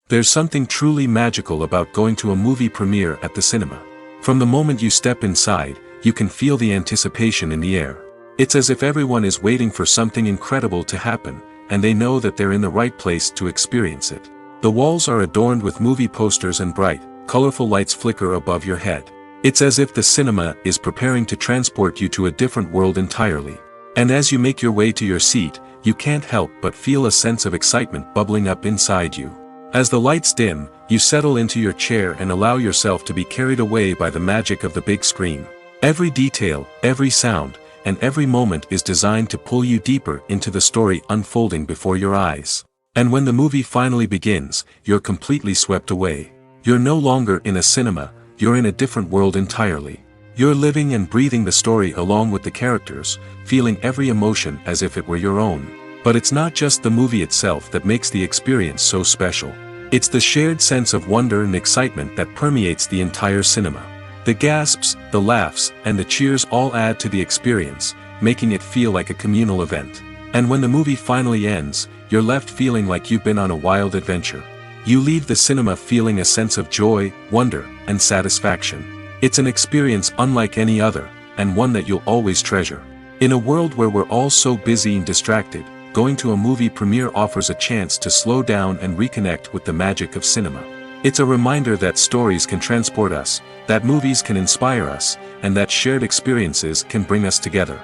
There's something truly magical about going to a movie premiere at the cinema. From the moment you step inside, you can feel the anticipation in the air. It's as if everyone is waiting for something incredible to happen, and they know that they're in the right place to experience it. The walls are adorned with movie posters and bright, colorful lights flicker above your head. It's as if the cinema is preparing to transport you to a different world entirely. And as you make your way to your seat, you can't help but feel a sense of excitement bubbling up inside you. As the lights dim, you settle into your chair and allow yourself to be carried away by the magic of the big screen. Every detail, every sound, and every moment is designed to pull you deeper into the story unfolding before your eyes. And when the movie finally begins, you're completely swept away. You're no longer in a cinema, you're in a different world entirely. You're living and breathing the story along with the characters, feeling every emotion as if it were your own. But it's not just the movie itself that makes the experience so special. It's the shared sense of wonder and excitement that permeates the entire cinema. The gasps, the laughs, and the cheers all add to the experience, making it feel like a communal event. And when the movie finally ends, you're left feeling like you've been on a wild adventure. You leave the cinema feeling a sense of joy, wonder, and satisfaction. It's an experience unlike any other, and one that you'll always treasure. In a world where we're all so busy and distracted, going to a movie premiere offers a chance to slow down and reconnect with the magic of cinema. It's a reminder that stories can transport us, that movies can inspire us, and that shared experiences can bring us together.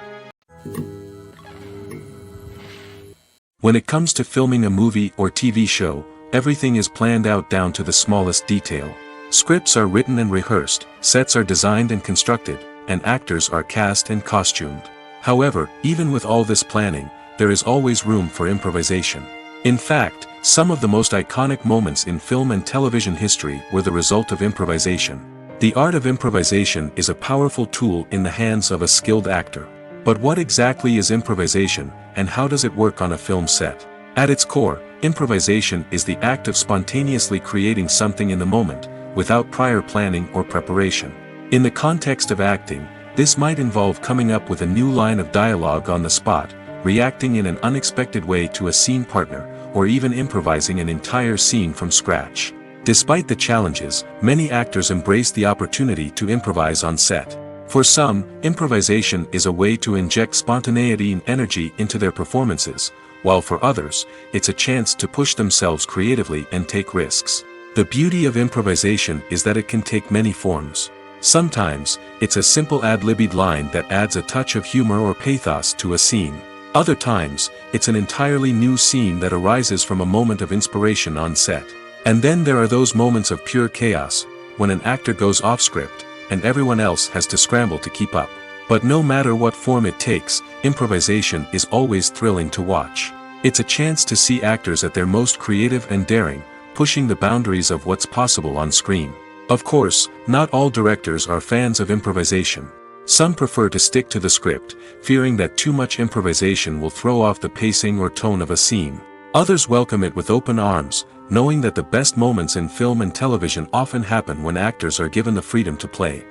When it comes to filming a movie or TV show, everything is planned out down to the smallest detail. Scripts are written and rehearsed, sets are designed and constructed, and actors are cast and costumed. However, even with all this planning, there is always room for improvisation. In fact, some of the most iconic moments in film and television history were the result of improvisation. The art of improvisation is a powerful tool in the hands of a skilled actor. But what exactly is improvisation, and how does it work on a film set? At its core, improvisation is the act of spontaneously creating something in the moment, without prior planning or preparation. In the context of acting, this might involve coming up with a new line of dialogue on the spot, reacting in an unexpected way to a scene partner, or even improvising an entire scene from scratch. Despite the challenges, many actors embrace the opportunity to improvise on set. For some, improvisation is a way to inject spontaneity and energy into their performances, while for others, it's a chance to push themselves creatively and take risks. The beauty of improvisation is that it can take many forms. Sometimes, it's a simple ad-libbed line that adds a touch of humor or pathos to a scene. Other times, it's an entirely new scene that arises from a moment of inspiration on set. And then there are those moments of pure chaos, when an actor goes off script, and everyone else has to scramble to keep up. But no matter what form it takes, improvisation is always thrilling to watch. It's a chance to see actors at their most creative and daring, pushing the boundaries of what's possible on screen. Of course, not all directors are fans of improvisation. Some prefer to stick to the script, fearing that too much improvisation will throw off the pacing or tone of a scene. Others welcome it with open arms, knowing that the best moments in film and television often happen when actors are given the freedom to play.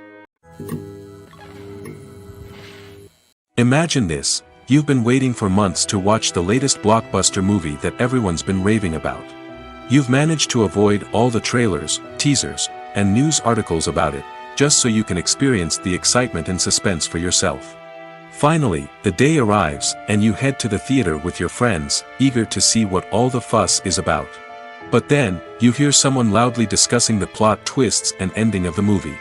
Imagine this: you've been waiting for months to watch the latest blockbuster movie that everyone's been raving about. You've managed to avoid all the trailers, teasers, and news articles about it, just so you can experience the excitement and suspense for yourself. Finally, the day arrives, and you head to the theater with your friends, eager to see what all the fuss is about. But then, you hear someone loudly discussing the plot twists and ending of the movie.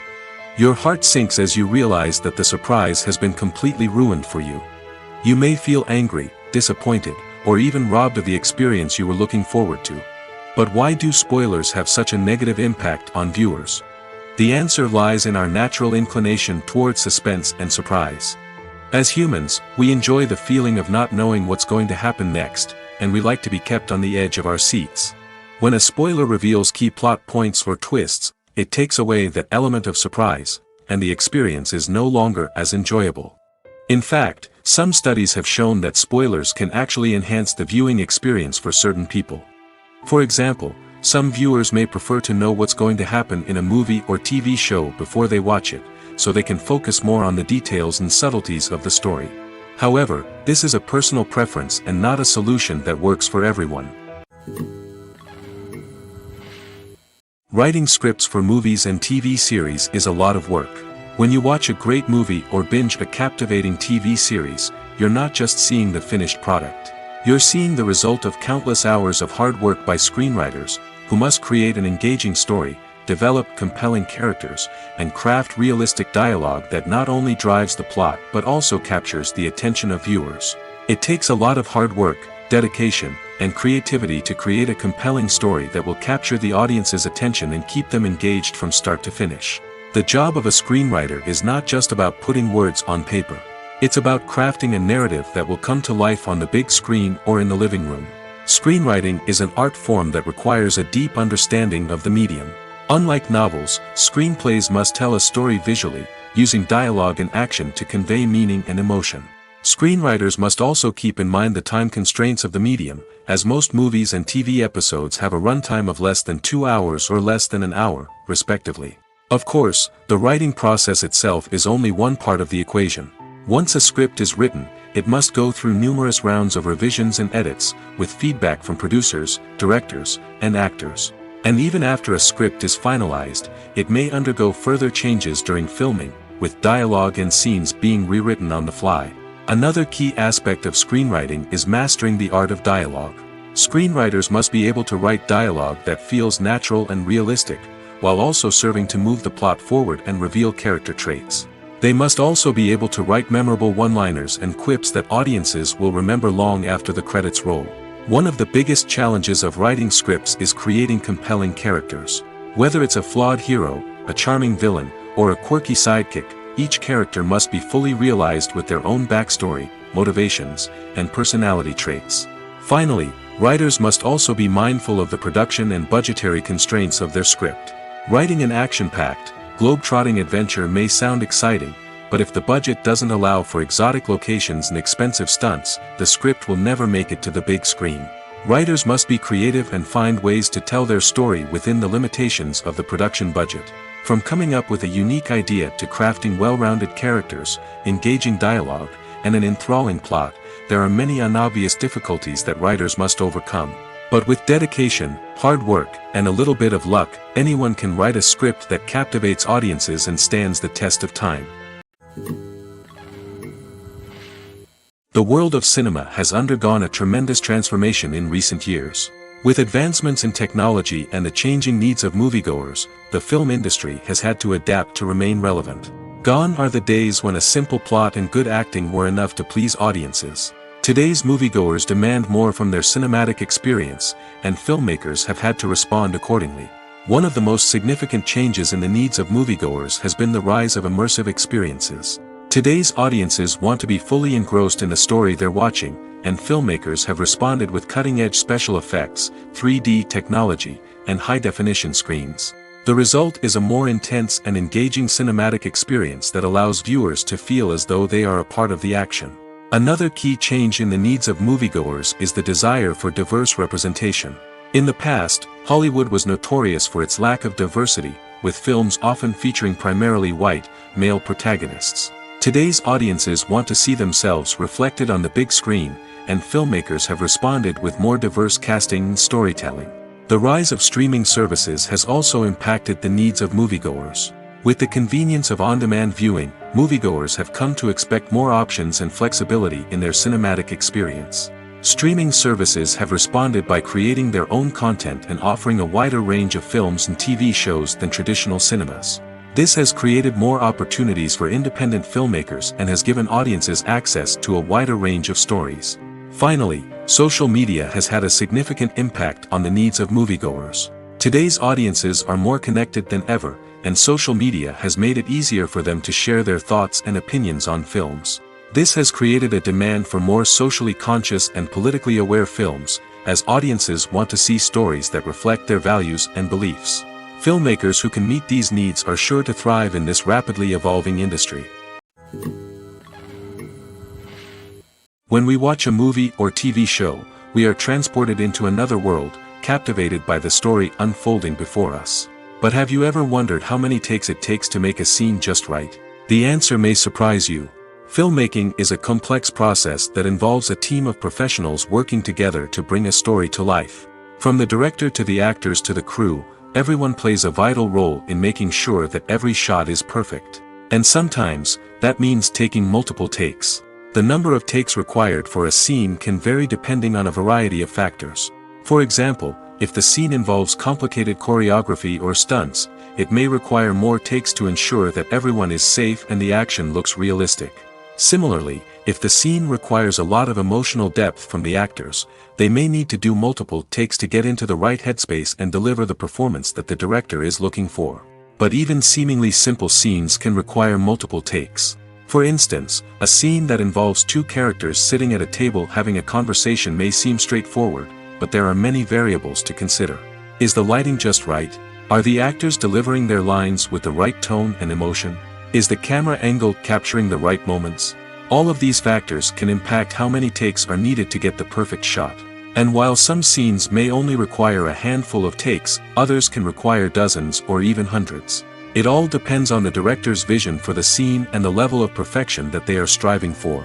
Your heart sinks as you realize that the surprise has been completely ruined for you. You may feel angry, disappointed, or even robbed of the experience you were looking forward to. But why do spoilers have such a negative impact on viewers? The answer lies in our natural inclination toward suspense and surprise. As humans, we enjoy the feeling of not knowing what's going to happen next, and we like to be kept on the edge of our seats. When a spoiler reveals key plot points or twists, it takes away that element of surprise, and the experience is no longer as enjoyable. In fact, some studies have shown that spoilers can actually enhance the viewing experience for certain people. For example, some viewers may prefer to know what's going to happen in a movie or TV show before they watch it, so they can focus more on the details and subtleties of the story. However, this is a personal preference and not a solution that works for everyone. Writing scripts for movies and TV series is a lot of work. When you watch a great movie or binge a captivating TV series, you're not just seeing the finished product. You're seeing the result of countless hours of hard work by screenwriters, who must create an engaging story, develop compelling characters, and craft realistic dialogue that not only drives the plot but also captures the attention of viewers. It takes a lot of hard work, dedication, and creativity to create a compelling story that will capture the audience's attention and keep them engaged from start to finish. The job of a screenwriter is not just about putting words on paper. It's about crafting a narrative that will come to life on the big screen or in the living room. Screenwriting is an art form that requires a deep understanding of the medium. Unlike novels, screenplays must tell a story visually, using dialogue and action to convey meaning and emotion. Screenwriters must also keep in mind the time constraints of the medium, as most movies and TV episodes have a runtime of less than 2 hours or less than an hour, respectively. Of course, the writing process itself is only one part of the equation. Once a script is written, it must go through numerous rounds of revisions and edits, with feedback from producers, directors, and actors. And even after a script is finalized, it may undergo further changes during filming, with dialogue and scenes being rewritten on the fly. Another key aspect of screenwriting is mastering the art of dialogue. Screenwriters must be able to write dialogue that feels natural and realistic, while also serving to move the plot forward and reveal character traits. They must also be able to write memorable one-liners and quips that audiences will remember long after the credits roll. One of the biggest challenges of writing scripts is creating compelling characters. Whether it's a flawed hero, a charming villain, or a quirky sidekick, each character must be fully realized with their own backstory, motivations, and personality traits. Finally, writers must also be mindful of the production and budgetary constraints of their script. Writing an action-packed, globe-trotting adventure may sound exciting, but if the budget doesn't allow for exotic locations and expensive stunts, the script will never make it to the big screen. Writers must be creative and find ways to tell their story within the limitations of the production budget. From coming up with a unique idea to crafting well-rounded characters, engaging dialogue, and an enthralling plot, there are many unobvious difficulties that writers must overcome. But with dedication, hard work, and a little bit of luck, anyone can write a script that captivates audiences and stands the test of time. The world of cinema has undergone a tremendous transformation in recent years. With advancements in technology and the changing needs of moviegoers, the film industry has had to adapt to remain relevant. Gone are the days when a simple plot and good acting were enough to please audiences. Today's moviegoers demand more from their cinematic experience, and filmmakers have had to respond accordingly. One of the most significant changes in the needs of moviegoers has been the rise of immersive experiences. Today's audiences want to be fully engrossed in the story they're watching, and filmmakers have responded with cutting-edge special effects, 3D technology, and high-definition screens. The result is a more intense and engaging cinematic experience that allows viewers to feel as though they are a part of the action. Another key change in the needs of moviegoers is the desire for diverse representation. In the past, Hollywood was notorious for its lack of diversity, with films often featuring primarily white, male protagonists. Today's audiences want to see themselves reflected on the big screen, and filmmakers have responded with more diverse casting and storytelling. The rise of streaming services has also impacted the needs of moviegoers. With the convenience of on-demand viewing, moviegoers have come to expect more options and flexibility in their cinematic experience. Streaming services have responded by creating their own content and offering a wider range of films and TV shows than traditional cinemas. This has created more opportunities for independent filmmakers and has given audiences access to a wider range of stories. Finally, social media has had a significant impact on the needs of moviegoers. Today's audiences are more connected than ever, and social media has made it easier for them to share their thoughts and opinions on films. This has created a demand for more socially conscious and politically aware films, as audiences want to see stories that reflect their values and beliefs. Filmmakers who can meet these needs are sure to thrive in this rapidly evolving industry. When we watch a movie or TV show, we are transported into another world, captivated by the story unfolding before us. But have you ever wondered how many takes it takes to make a scene just right? The answer may surprise you. Filmmaking is a complex process that involves a team of professionals working together to bring a story to life. From the director to the actors to the crew, everyone plays a vital role in making sure that every shot is perfect. And sometimes, that means taking multiple takes. The number of takes required for a scene can vary depending on a variety of factors. For example, if the scene involves complicated choreography or stunts, it may require more takes to ensure that everyone is safe and the action looks realistic. Similarly, if the scene requires a lot of emotional depth from the actors, they may need to do multiple takes to get into the right headspace and deliver the performance that the director is looking for. But even seemingly simple scenes can require multiple takes. For instance, a scene that involves two characters sitting at a table having a conversation may seem straightforward, but there are many variables to consider. Is the lighting just right? Are the actors delivering their lines with the right tone and emotion? Is the camera angle capturing the right moments? All of these factors can impact how many takes are needed to get the perfect shot. And while some scenes may only require a handful of takes, others can require dozens or even hundreds. It all depends on the director's vision for the scene and the level of perfection that they are striving for.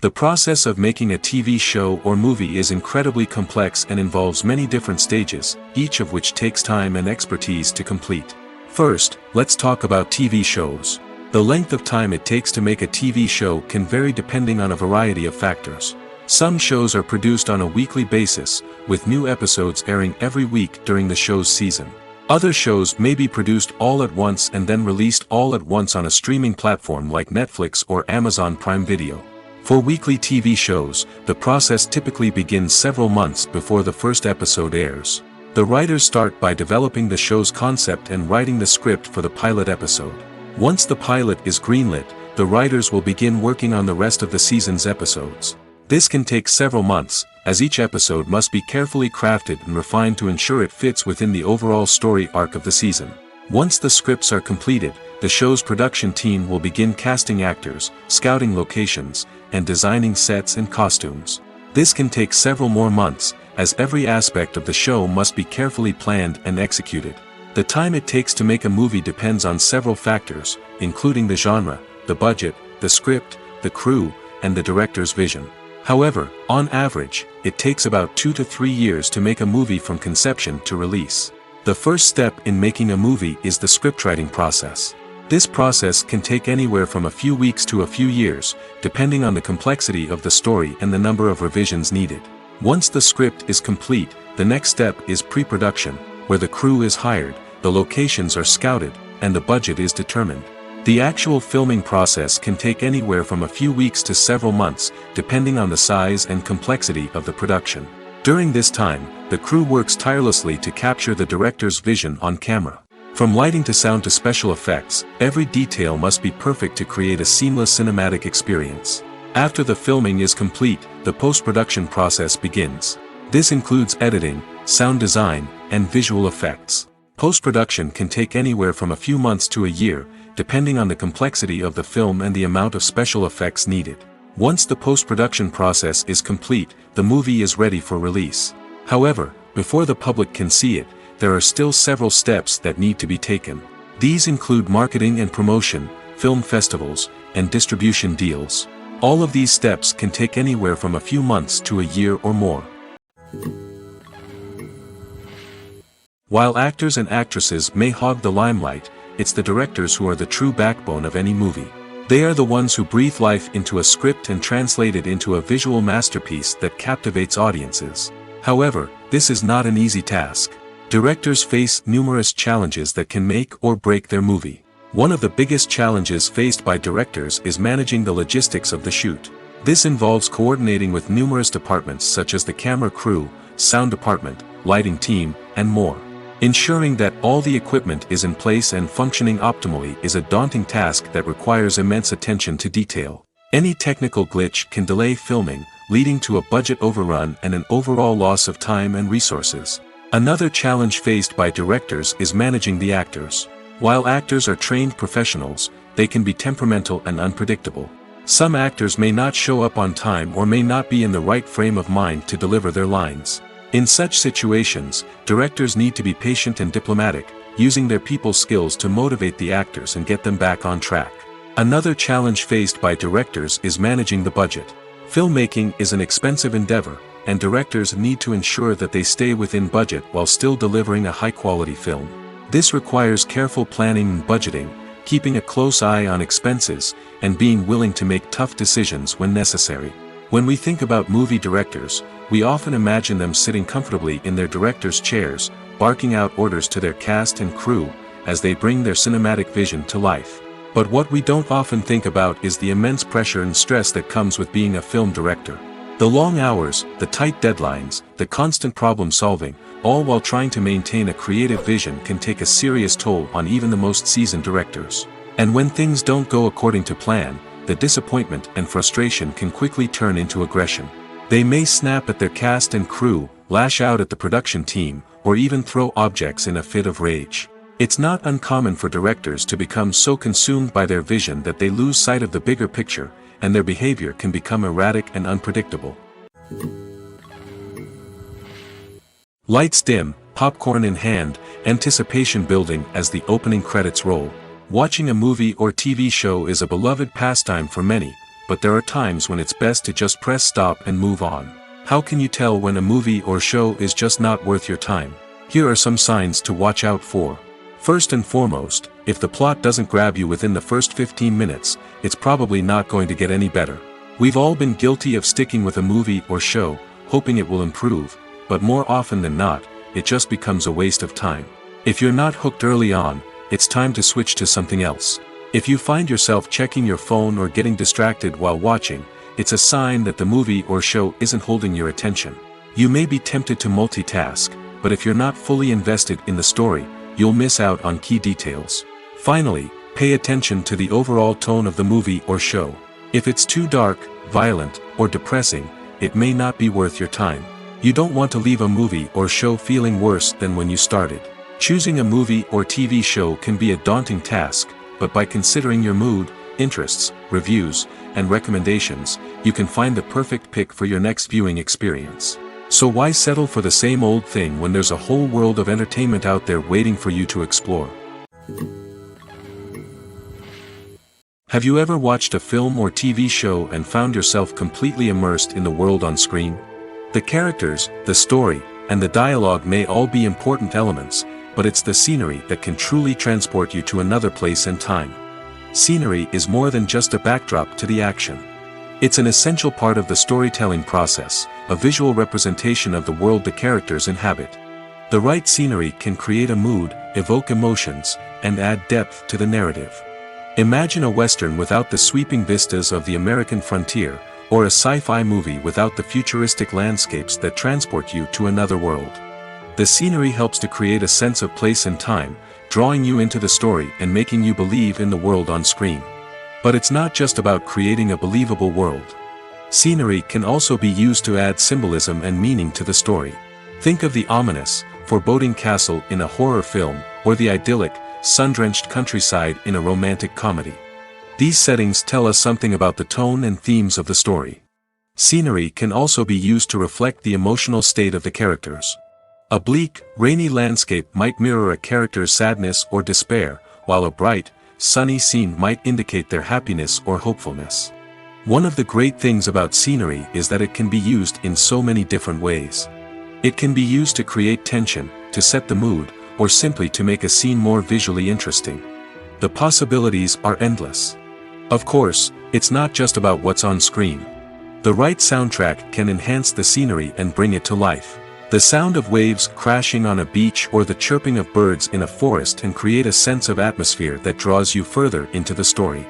The process of making a TV show or movie is incredibly complex and involves many different stages, each of which takes time and expertise to complete. First, let's talk about TV shows. The length of time it takes to make a TV show can vary depending on a variety of factors. Some shows are produced on a weekly basis, with new episodes airing every week during the show's season. Other shows may be produced all at once and then released all at once on a streaming platform like Netflix or Amazon Prime Video. For weekly TV shows, the process typically begins several months before the first episode airs. The writers start by developing the show's concept and writing the script for the pilot episode. Once the pilot is greenlit, the writers will begin working on the rest of the season's episodes. This can take several months, as each episode must be carefully crafted and refined to ensure it fits within the overall story arc of the season. Once the scripts are completed, the show's production team will begin casting actors, scouting locations, and designing sets and costumes. This can take several more months, as every aspect of the show must be carefully planned and executed. The time it takes to make a movie depends on several factors, including the genre, the budget, the script, the crew, and the director's vision. However, on average, it takes about 2 to 3 years to make a movie from conception to release. The first step in making a movie is the scriptwriting process. This process can take anywhere from a few weeks to a few years, depending on the complexity of the story and the number of revisions needed. Once the script is complete, the next step is pre-production, where the crew is hired, the locations are scouted, and the budget is determined. The actual filming process can take anywhere from a few weeks to several months, depending on the size and complexity of the production. During this time, the crew works tirelessly to capture the director's vision on camera. From lighting to sound to special effects, every detail must be perfect to create a seamless cinematic experience. After the filming is complete, the post-production process begins. This includes editing, sound design, and visual effects. Post-production can take anywhere from a few months to a year, depending on the complexity of the film and the amount of special effects needed. Once the post-production process is complete, the movie is ready for release. However, before the public can see it, there are still several steps that need to be taken. These include marketing and promotion, film festivals, and distribution deals. All of these steps can take anywhere from a few months to a year or more. While actors and actresses may hog the limelight, it's the directors who are the true backbone of any movie. They are the ones who breathe life into a script and translate it into a visual masterpiece that captivates audiences. However, this is not an easy task. Directors face numerous challenges that can make or break their movie. One of the biggest challenges faced by directors is managing the logistics of the shoot. This involves coordinating with numerous departments such as the camera crew, sound department, lighting team, and more. Ensuring that all the equipment is in place and functioning optimally is a daunting task that requires immense attention to detail. Any technical glitch can delay filming, leading to a budget overrun and an overall loss of time and resources. Another challenge faced by directors is managing the actors. While actors are trained professionals, they can be temperamental and unpredictable. Some actors may not show up on time or may not be in the right frame of mind to deliver their lines. In such situations, directors need to be patient and diplomatic, using their people skills to motivate the actors and get them back on track. Another challenge faced by directors is managing the budget. Filmmaking is an expensive endeavor, and directors need to ensure that they stay within budget while still delivering a high-quality film. This requires careful planning and budgeting, keeping a close eye on expenses, and being willing to make tough decisions when necessary. When we think about movie directors, we often imagine them sitting comfortably in their director's chairs, barking out orders to their cast and crew, as they bring their cinematic vision to life. But what we don't often think about is the immense pressure and stress that comes with being a film director. The long hours, the tight deadlines, the constant problem solving, all while trying to maintain a creative vision can take a serious toll on even the most seasoned directors. And when things don't go according to plan, the disappointment and frustration can quickly turn into aggression. They may snap at their cast and crew, lash out at the production team, or even throw objects in a fit of rage. It's not uncommon for directors to become so consumed by their vision that they lose sight of the bigger picture, and their behavior can become erratic and unpredictable. Lights dim, popcorn in hand, anticipation building as the opening credits roll. Watching a movie or TV show is a beloved pastime for many, but there are times when it's best to just press stop and move on. How can you tell when a movie or show is just not worth your time? Here are some signs to watch out for. First and foremost, if the plot doesn't grab you within the first 15 minutes, it's probably not going to get any better. We've all been guilty of sticking with a movie or show, hoping it will improve, but more often than not, it just becomes a waste of time. If you're not hooked early on, it's time to switch to something else. If you find yourself checking your phone or getting distracted while watching, it's a sign that the movie or show isn't holding your attention. You may be tempted to multitask, but if you're not fully invested in the story, you'll miss out on key details. Finally, pay attention to the overall tone of the movie or show. If it's too dark, violent, or depressing, it may not be worth your time. You don't want to leave a movie or show feeling worse than when you started. Choosing a movie or TV show can be a daunting task, but by considering your mood, interests, reviews, and recommendations, you can find the perfect pick for your next viewing experience. So why settle for the same old thing when there's a whole world of entertainment out there waiting for you to explore? Have you ever watched a film or TV show and found yourself completely immersed in the world on screen? The characters, the story, and the dialogue may all be important elements, but it's the scenery that can truly transport you to another place and time. Scenery is more than just a backdrop to the action. It's an essential part of the storytelling process, a visual representation of the world the characters inhabit. The right scenery can create a mood, evoke emotions, and add depth to the narrative. Imagine a Western without the sweeping vistas of the American frontier, or a sci-fi movie without the futuristic landscapes that transport you to another world. The scenery helps to create a sense of place and time, drawing you into the story and making you believe in the world on screen. But it's not just about creating a believable world. Scenery can also be used to add symbolism and meaning to the story. Think of the ominous, foreboding castle in a horror film, or the idyllic, sun-drenched countryside in a romantic comedy. These settings tell us something about the tone and themes of the story. Scenery can also be used to reflect the emotional state of the characters. A bleak, rainy landscape might mirror a character's sadness or despair, while a bright, sunny scene might indicate their happiness or hopefulness. One of the great things about scenery is that it can be used in so many different ways. It can be used to create tension, to set the mood, or simply to make a scene more visually interesting. The possibilities are endless. Of course, it's not just about what's on screen. The right soundtrack can enhance the scenery and bring it to life. The sound of waves crashing on a beach or the chirping of birds in a forest can create a sense of atmosphere that draws you further into the story.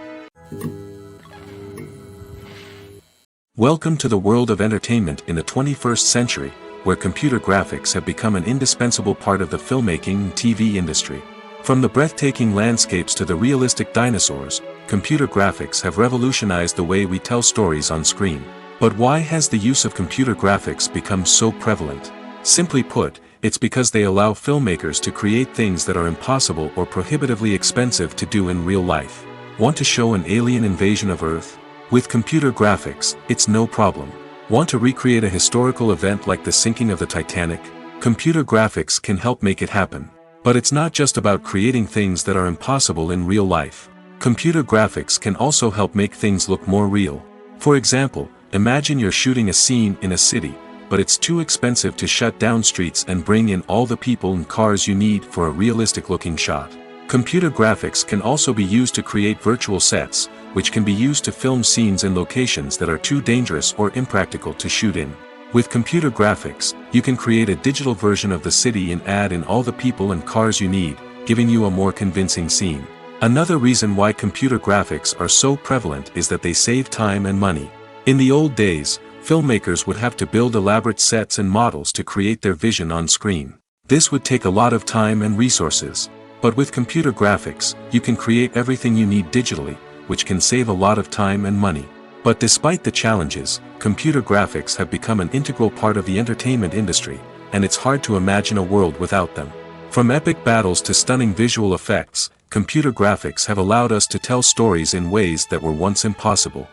Welcome to the world of entertainment in the 21st century, where computer graphics have become an indispensable part of the filmmaking and TV industry. From the breathtaking landscapes to the realistic dinosaurs, computer graphics have revolutionized the way we tell stories on screen. But why has the use of computer graphics become so prevalent? Simply put, it's because they allow filmmakers to create things that are impossible or prohibitively expensive to do in real life. Want to show an alien invasion of Earth? With computer graphics, it's no problem. Want to recreate a historical event like the sinking of the Titanic? Computer graphics can help make it happen. But it's not just about creating things that are impossible in real life. Computer graphics can also help make things look more real. For example, imagine you're shooting a scene in a city, but it's too expensive to shut down streets and bring in all the people and cars you need for a realistic-looking shot. Computer graphics can also be used to create virtual sets, which can be used to film scenes in locations that are too dangerous or impractical to shoot in. With computer graphics, you can create a digital version of the city and add in all the people and cars you need, giving you a more convincing scene. Another reason why computer graphics are so prevalent is that they save time and money. In the old days, filmmakers would have to build elaborate sets and models to create their vision on screen. This would take a lot of time and resources. But with computer graphics, you can create everything you need digitally, which can save a lot of time and money. But despite the challenges, computer graphics have become an integral part of the entertainment industry, and it's hard to imagine a world without them. From epic battles to stunning visual effects, computer graphics have allowed us to tell stories in ways that were once impossible.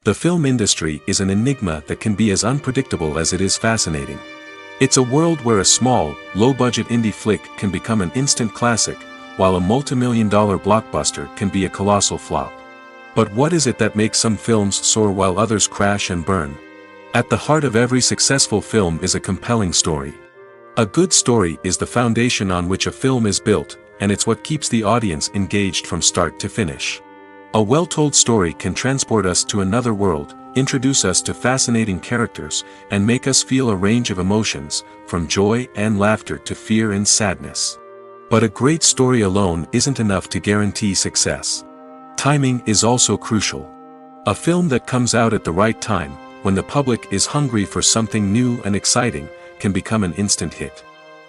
The film industry is an enigma that can be as unpredictable as it is fascinating. It's a world where a small, low-budget indie flick can become an instant classic, while a multi-million-dollar blockbuster can be a colossal flop. But what is it that makes some films soar while others crash and burn? At the heart of every successful film is a compelling story. A good story is the foundation on which a film is built, and it's what keeps the audience engaged from start to finish. A well-told story can transport us to another world, introduce us to fascinating characters, and make us feel a range of emotions, from joy and laughter to fear and sadness. But a great story alone isn't enough to guarantee success. Timing is also crucial. A film that comes out at the right time, when the public is hungry for something new and exciting, can become an instant hit.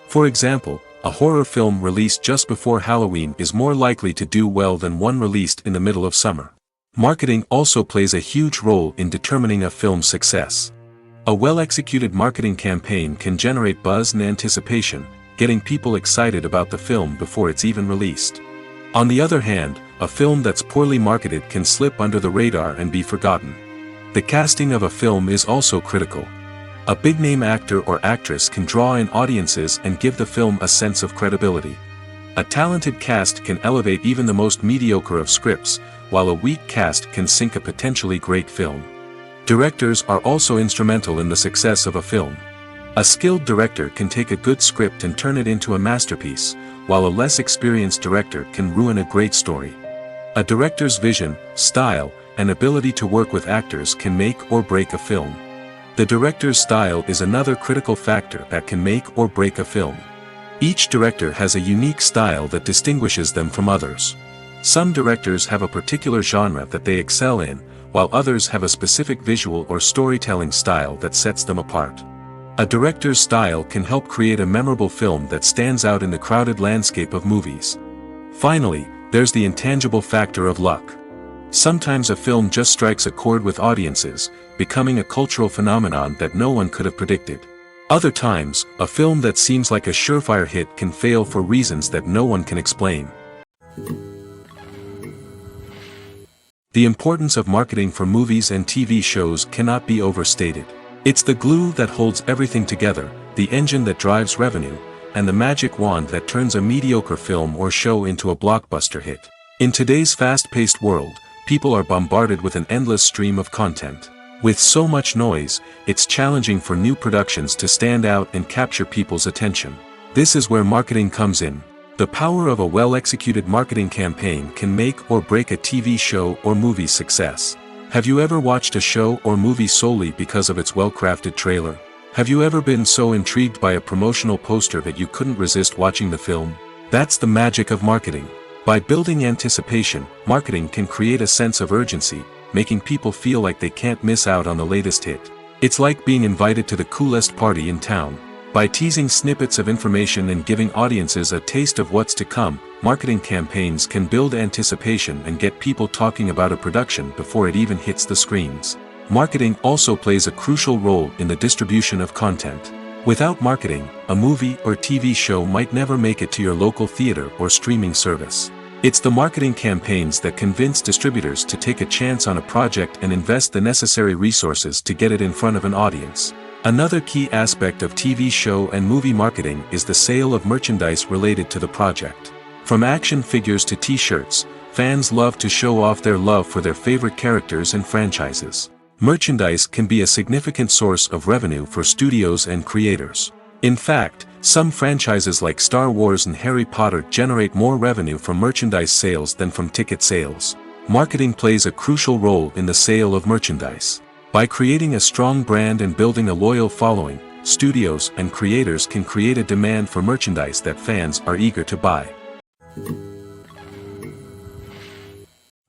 For example, a horror film released just before Halloween is more likely to do well than one released in the middle of summer. Marketing also plays a huge role in determining a film's success. A well-executed marketing campaign can generate buzz and anticipation, getting people excited about the film before it's even released. On the other hand, a film that's poorly marketed can slip under the radar and be forgotten. The casting of a film is also critical. A big-name actor or actress can draw in audiences and give the film a sense of credibility. A talented cast can elevate even the most mediocre of scripts, while a weak cast can sink a potentially great film. Directors are also instrumental in the success of a film. A skilled director can take a good script and turn it into a masterpiece, while a less experienced director can ruin a great story. A director's vision, style, and ability to work with actors can make or break a film. The director's style is another critical factor that can make or break a film. Each director has a unique style that distinguishes them from others. Some directors have a particular genre that they excel in, while others have a specific visual or storytelling style that sets them apart. A director's style can help create a memorable film that stands out in the crowded landscape of movies. Finally, there's the intangible factor of luck. Sometimes a film just strikes a chord with audiences, becoming a cultural phenomenon that no one could have predicted. Other times, a film that seems like a surefire hit can fail for reasons that no one can explain. The importance of marketing for movies and TV shows cannot be overstated. It's the glue that holds everything together, the engine that drives revenue, and the magic wand that turns a mediocre film or show into a blockbuster hit. In today's fast-paced world, people are bombarded with an endless stream of content. With so much noise, it's challenging for new productions to stand out and capture people's attention. This is where marketing comes in. The power of a well-executed marketing campaign can make or break a TV show or movie's success. Have you ever watched a show or movie solely because of its well-crafted trailer? Have you ever been so intrigued by a promotional poster that you couldn't resist watching the film? That's the magic of marketing. By building anticipation, marketing can create a sense of urgency, making people feel like they can't miss out on the latest hit. It's like being invited to the coolest party in town. By teasing snippets of information and giving audiences a taste of what's to come, marketing campaigns can build anticipation and get people talking about a production before it even hits the screens. Marketing also plays a crucial role in the distribution of content. Without marketing, a movie or TV show might never make it to your local theater or streaming service. It's the marketing campaigns that convince distributors to take a chance on a project and invest the necessary resources to get it in front of an audience. Another key aspect of TV show and movie marketing is the sale of merchandise related to the project. From action figures to t-shirts, fans love to show off their love for their favorite characters and franchises. Merchandise can be a significant source of revenue for studios and creators. In fact, some franchises like Star Wars and Harry Potter generate more revenue from merchandise sales than from ticket sales. Marketing plays a crucial role in the sale of merchandise. By creating a strong brand and building a loyal following, studios and creators can create a demand for merchandise that fans are eager to buy.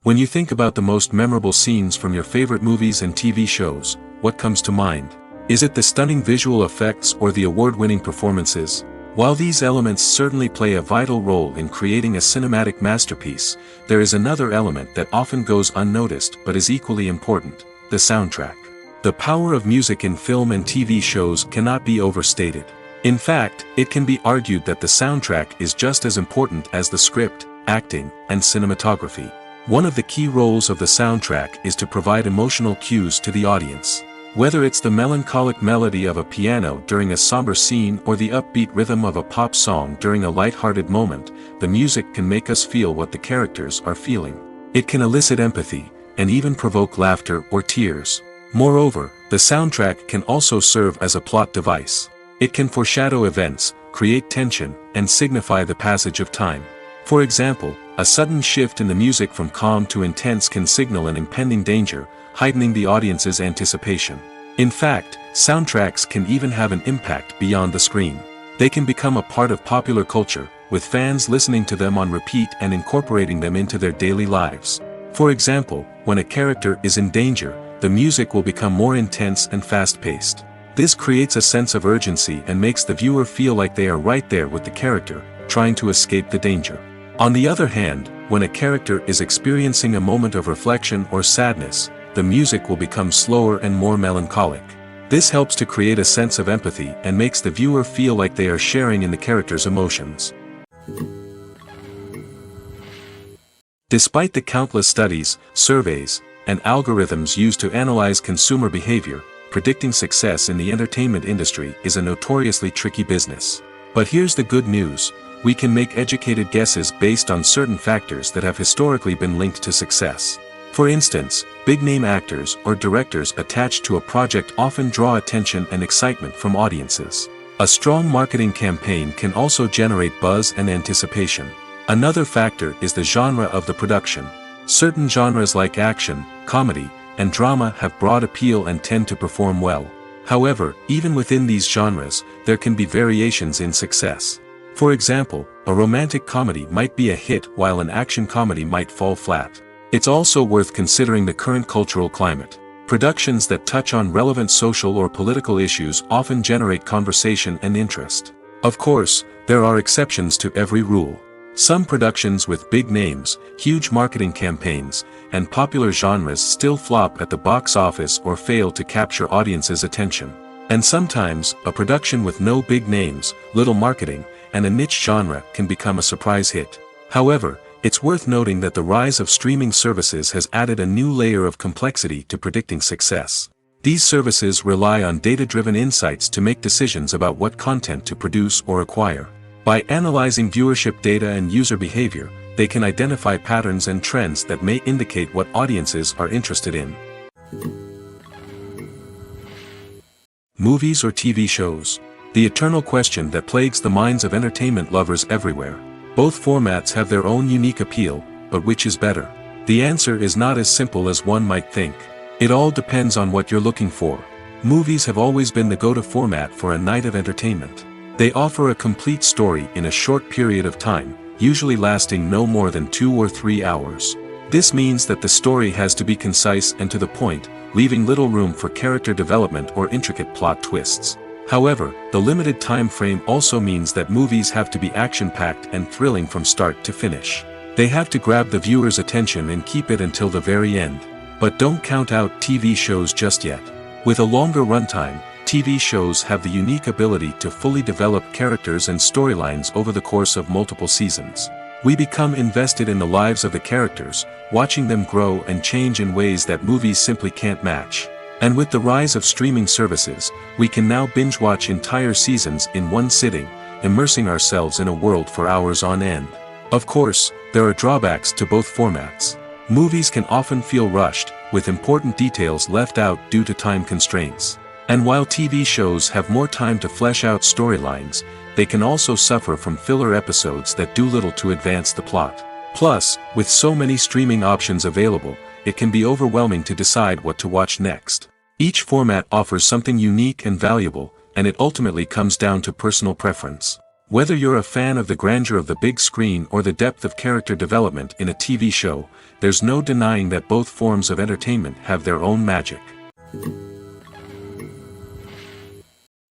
When you think about the most memorable scenes from your favorite movies and TV shows, what comes to mind? Is it the stunning visual effects or the award-winning performances? While these elements certainly play a vital role in creating a cinematic masterpiece, there is another element that often goes unnoticed but is equally important: the soundtrack. The power of music in film and TV shows cannot be overstated. In fact, it can be argued that the soundtrack is just as important as the script, acting, and cinematography. One of the key roles of the soundtrack is to provide emotional cues to the audience. Whether it's the melancholic melody of a piano during a somber scene or the upbeat rhythm of a pop song during a light-hearted moment, the music can make us feel what the characters are feeling. It can elicit empathy, and even provoke laughter or tears. Moreover, the soundtrack can also serve as a plot device. It can foreshadow events, create tension, and signify the passage of time. For example, a sudden shift in the music from calm to intense can signal an impending danger, heightening the audience's anticipation. In fact, soundtracks can even have an impact beyond the screen. They can become a part of popular culture, with fans listening to them on repeat and incorporating them into their daily lives. For example, when a character is in danger, the music will become more intense and fast-paced. This creates a sense of urgency and makes the viewer feel like they are right there with the character, trying to escape the danger. On the other hand, when a character is experiencing a moment of reflection or sadness, the music will become slower and more melancholic. This helps to create a sense of empathy and makes the viewer feel like they are sharing in the character's emotions. Despite the countless studies, surveys, and algorithms used to analyze consumer behavior, predicting success in the entertainment industry is a notoriously tricky business. But here's the good news: we can make educated guesses based on certain factors that have historically been linked to success. For instance, big-name actors or directors attached to a project often draw attention and excitement from audiences. A strong marketing campaign can also generate buzz and anticipation. Another factor is the genre of the production. Certain genres like action, comedy, and drama have broad appeal and tend to perform well. However, even within these genres, there can be variations in success. For example, a romantic comedy might be a hit while an action comedy might fall flat. It's also worth considering the current cultural climate. Productions that touch on relevant social or political issues often generate conversation and interest. Of course, there are exceptions to every rule. Some productions with big names, huge marketing campaigns, and popular genres still flop at the box office or fail to capture audiences' attention. And sometimes, a production with no big names, little marketing, and a niche genre can become a surprise hit. However, it's worth noting that the rise of streaming services has added a new layer of complexity to predicting success. These services rely on data-driven insights to make decisions about what content to produce or acquire. By analyzing viewership data and user behavior, they can identify patterns and trends that may indicate what audiences are interested in. Movies or TV shows? The eternal question that plagues the minds of entertainment lovers everywhere. Both formats have their own unique appeal, but which is better? The answer is not as simple as one might think. It all depends on what you're looking for. Movies have always been the go-to format for a night of entertainment. They offer a complete story in a short period of time, usually lasting no more than 2 or 3 hours. This means that the story has to be concise and to the point, leaving little room for character development or intricate plot twists. However, the limited time frame also means that movies have to be action-packed and thrilling from start to finish. They have to grab the viewer's attention and keep it until the very end. But don't count out TV shows just yet. With a longer runtime, TV shows have the unique ability to fully develop characters and storylines over the course of multiple seasons. We become invested in the lives of the characters, watching them grow and change in ways that movies simply can't match. And with the rise of streaming services, we can now binge-watch entire seasons in one sitting, immersing ourselves in a world for hours on end. Of course, there are drawbacks to both formats. Movies can often feel rushed, with important details left out due to time constraints. And while TV shows have more time to flesh out storylines, they can also suffer from filler episodes that do little to advance the plot. Plus, with so many streaming options available, it can be overwhelming to decide what to watch next. Each format offers something unique and valuable, and it ultimately comes down to personal preference. Whether you're a fan of the grandeur of the big screen or the depth of character development in a TV show, there's no denying that both forms of entertainment have their own magic.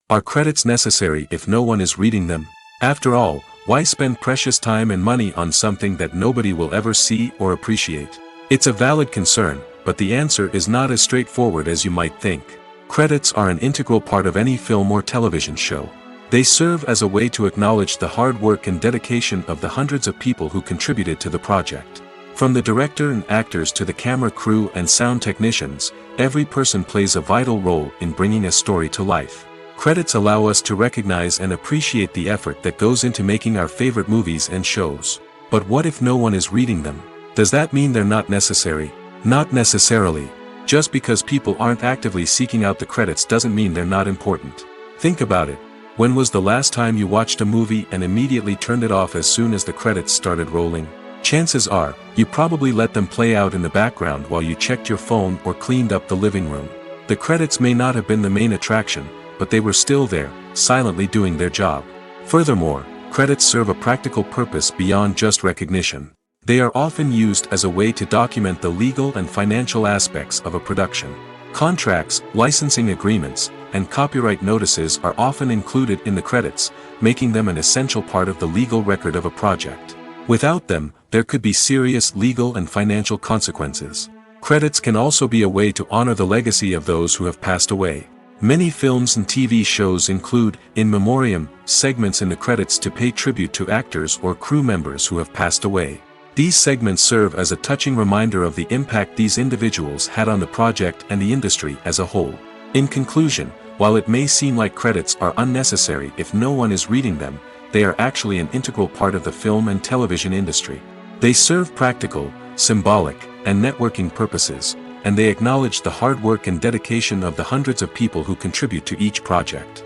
Are credits necessary if no one is reading them? After all, why spend precious time and money on something that nobody will ever see or appreciate? It's a valid concern, but the answer is not as straightforward as you might think. Credits are an integral part of any film or television show. They serve as a way to acknowledge the hard work and dedication of the hundreds of people who contributed to the project. From the director and actors to the camera crew and sound technicians, every person plays a vital role in bringing a story to life. Credits allow us to recognize and appreciate the effort that goes into making our favorite movies and shows. But what if no one is reading them? Does that mean they're not necessary? Not necessarily. Just because people aren't actively seeking out the credits doesn't mean they're not important. Think about it. When was the last time you watched a movie and immediately turned it off as soon as the credits started rolling? Chances are, you probably let them play out in the background while you checked your phone or cleaned up the living room. The credits may not have been the main attraction, but they were still there, silently doing their job. Furthermore, credits serve a practical purpose beyond just recognition. They are often used as a way to document the legal and financial aspects of a production. Contracts, licensing agreements, and copyright notices are often included in the credits, making them an essential part of the legal record of a project. Without them, there could be serious legal and financial consequences. Credits can also be a way to honor the legacy of those who have passed away. Many films and TV shows include, in memoriam, segments in the credits to pay tribute to actors or crew members who have passed away. These segments serve as a touching reminder of the impact these individuals had on the project and the industry as a whole. In conclusion, while it may seem like credits are unnecessary if no one is reading them, they are actually an integral part of the film and television industry. They serve practical, symbolic, and networking purposes, and they acknowledge the hard work and dedication of the hundreds of people who contribute to each project.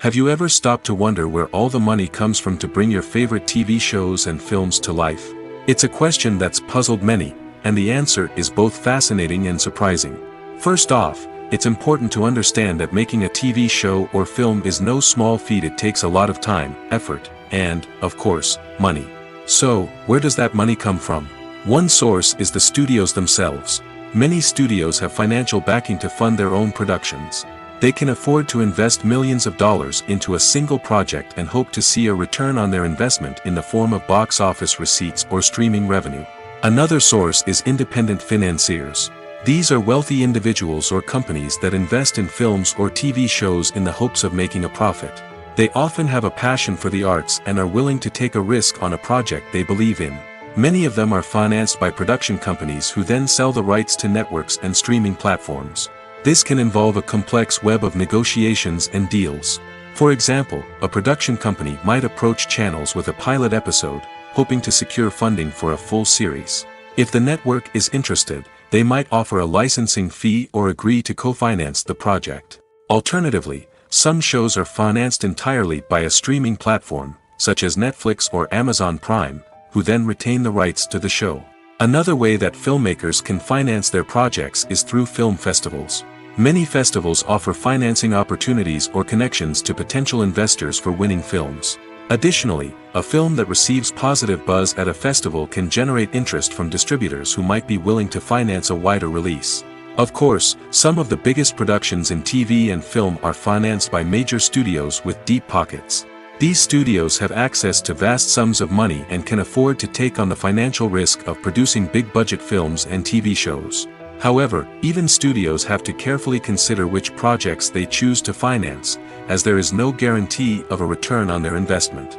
Have you ever stopped to wonder where all the money comes from to bring your favorite TV shows and films to life? It's a question that's puzzled many, and the answer is both fascinating and surprising. First off, it's important to understand that making a TV show or film is no small feat. It takes a lot of time, effort, and, of course, money. So, where does that money come from? One source is the studios themselves. Many studios have financial backing to fund their own productions. They can afford to invest millions of dollars into a single project and hope to see a return on their investment in the form of box office receipts or streaming revenue. Another source is independent financiers. These are wealthy individuals or companies that invest in films or TV shows in the hopes of making a profit. They often have a passion for the arts and are willing to take a risk on a project they believe in. Many of them are financed by production companies who then sell the rights to networks and streaming platforms. This can involve a complex web of negotiations and deals. For example, a production company might approach channels with a pilot episode, hoping to secure funding for a full series. If the network is interested, they might offer a licensing fee or agree to co-finance the project. Alternatively, some shows are financed entirely by a streaming platform, such as Netflix or Amazon Prime, who then retain the rights to the show. Another way that filmmakers can finance their projects is through film festivals. Many festivals offer financing opportunities or connections to potential investors for winning films. Additionally, a film that receives positive buzz at a festival can generate interest from distributors who might be willing to finance a wider release. Of course, some of the biggest productions in TV and film are financed by major studios with deep pockets. These studios have access to vast sums of money and can afford to take on the financial risk of producing big-budget films and TV shows. However, even studios have to carefully consider which projects they choose to finance, as there is no guarantee of a return on their investment.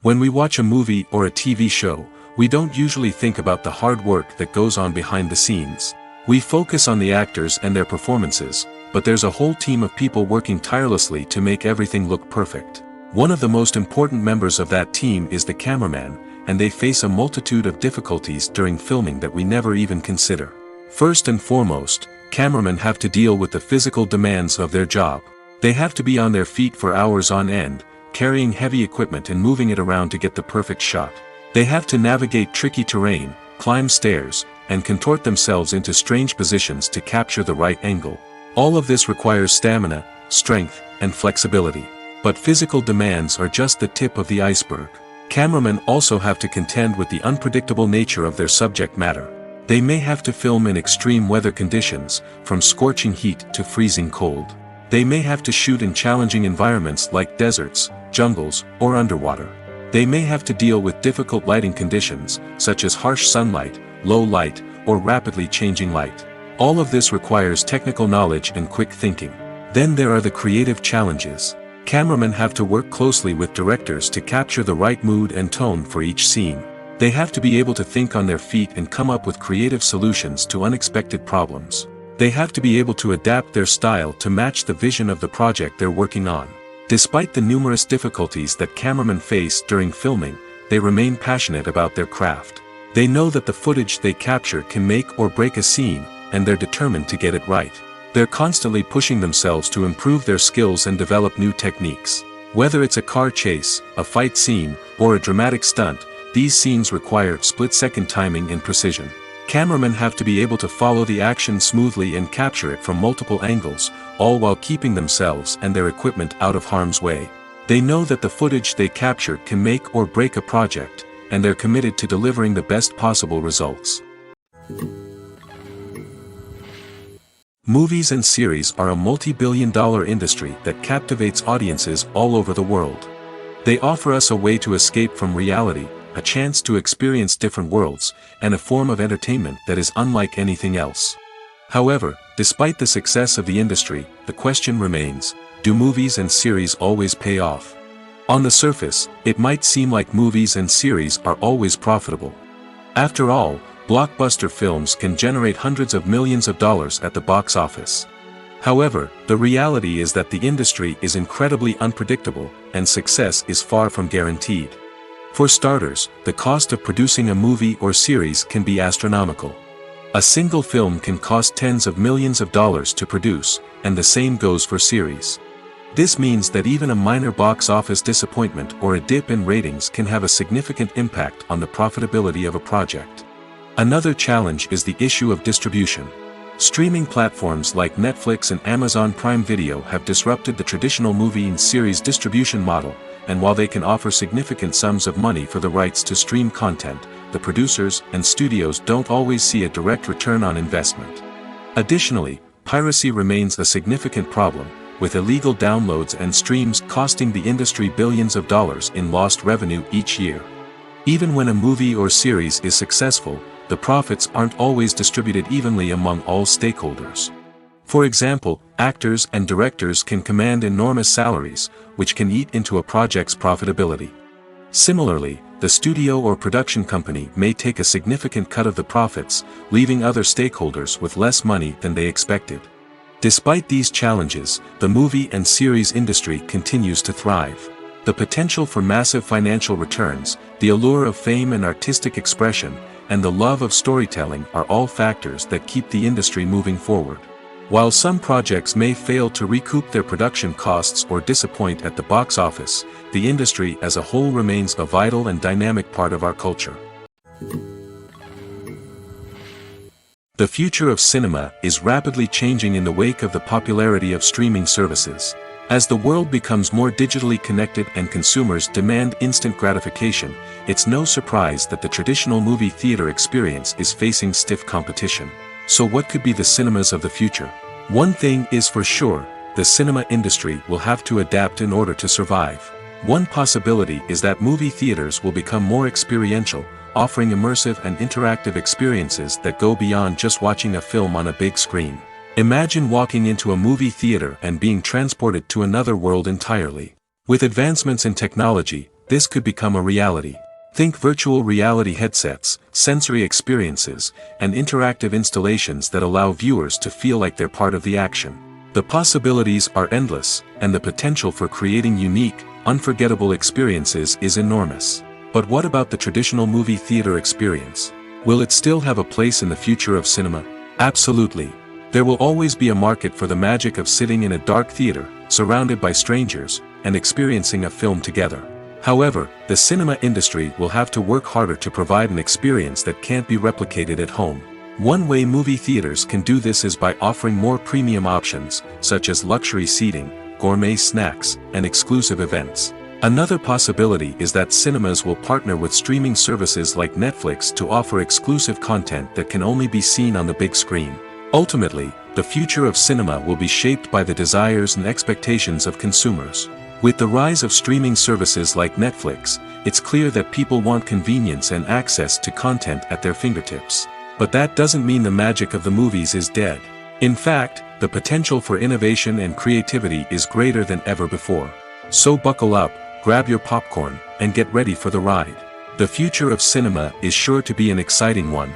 When we watch a movie or a TV show, we don't usually think about the hard work that goes on behind the scenes. We focus on the actors and their performances, but there's a whole team of people working tirelessly to make everything look perfect. One of the most important members of that team is the cameraman, and they face a multitude of difficulties during filming that we never even consider. First and foremost, cameramen have to deal with the physical demands of their job. They have to be on their feet for hours on end, carrying heavy equipment and moving it around to get the perfect shot. They have to navigate tricky terrain, climb stairs, and contort themselves into strange positions to capture the right angle. All of this requires stamina, strength, and flexibility. But physical demands are just the tip of the iceberg. Cameramen also have to contend with the unpredictable nature of their subject matter. They may have to film in extreme weather conditions, from scorching heat to freezing cold. They may have to shoot in challenging environments like deserts, jungles, or underwater. They may have to deal with difficult lighting conditions, such as harsh sunlight, low light, or rapidly changing light. All of this requires technical knowledge and quick thinking. Then there are the creative challenges. Cameramen have to work closely with directors to capture the right mood and tone for each scene. They have to be able to think on their feet and come up with creative solutions to unexpected problems. They have to be able to adapt their style to match the vision of the project they're working on. Despite the numerous difficulties that cameramen face during filming, they remain passionate about their craft. They know that the footage they capture can make or break a scene, and they're determined to get it right. They're constantly pushing themselves to improve their skills and develop new techniques. Whether it's a car chase, a fight scene, or a dramatic stunt, these scenes require split-second timing and precision. Cameramen have to be able to follow the action smoothly and capture it from multiple angles, all while keeping themselves and their equipment out of harm's way. They know that the footage they capture can make or break a project, and they're committed to delivering the best possible results. Movies and series are a multi-billion-dollar industry that captivates audiences all over the world. They offer us a way to escape from reality, a chance to experience different worlds, and a form of entertainment that is unlike anything else. However, despite the success of the industry, the question remains, do movies and series always pay off? On the surface, it might seem like movies and series are always profitable. After all, blockbuster films can generate hundreds of millions of dollars at the box office. However, the reality is that the industry is incredibly unpredictable, and success is far from guaranteed. For starters, the cost of producing a movie or series can be astronomical. A single film can cost tens of millions of dollars to produce, and the same goes for series. This means that even a minor box office disappointment or a dip in ratings can have a significant impact on the profitability of a project. Another challenge is the issue of distribution. Streaming platforms like Netflix and Amazon Prime Video have disrupted the traditional movie and series distribution model, and while they can offer significant sums of money for the rights to stream content, the producers and studios don't always see a direct return on investment. Additionally, piracy remains a significant problem, with illegal downloads and streams costing the industry billions of dollars in lost revenue each year. Even when a movie or series is successful, the profits aren't always distributed evenly among all stakeholders. For example, actors and directors can command enormous salaries, which can eat into a project's profitability. Similarly, the studio or production company may take a significant cut of the profits, leaving other stakeholders with less money than they expected. Despite these challenges, the movie and series industry continues to thrive. The potential for massive financial returns, the allure of fame and artistic expression, and the love of storytelling are all factors that keep the industry moving forward. While some projects may fail to recoup their production costs or disappoint at the box office, the industry as a whole remains a vital and dynamic part of our culture. The future of cinema is rapidly changing in the wake of the popularity of streaming services. As the world becomes more digitally connected and consumers demand instant gratification, it's no surprise that the traditional movie theater experience is facing stiff competition. So what could be the cinemas of the future? One thing is for sure, the cinema industry will have to adapt in order to survive. One possibility is that movie theaters will become more experiential, offering immersive and interactive experiences that go beyond just watching a film on a big screen. Imagine walking into a movie theater and being transported to another world entirely. With advancements in technology, this could become a reality. Think virtual reality headsets, sensory experiences, and interactive installations that allow viewers to feel like they're part of the action. The possibilities are endless, and the potential for creating unique, unforgettable experiences is enormous. But what about the traditional movie theater experience? Will it still have a place in the future of cinema? Absolutely. There will always be a market for the magic of sitting in a dark theater, surrounded by strangers, and experiencing a film together. However, the cinema industry will have to work harder to provide an experience that can't be replicated at home. One way movie theaters can do this is by offering more premium options, such as luxury seating, gourmet snacks, and exclusive events. Another possibility is that cinemas will partner with streaming services like Netflix to offer exclusive content that can only be seen on the big screen. Ultimately, the future of cinema will be shaped by the desires and expectations of consumers. With the rise of streaming services like Netflix, it's clear that people want convenience and access to content at their fingertips. But that doesn't mean the magic of the movies is dead. In fact, the potential for innovation and creativity is greater than ever before. So buckle up, grab your popcorn, and get ready for the ride. The future of cinema is sure to be an exciting one.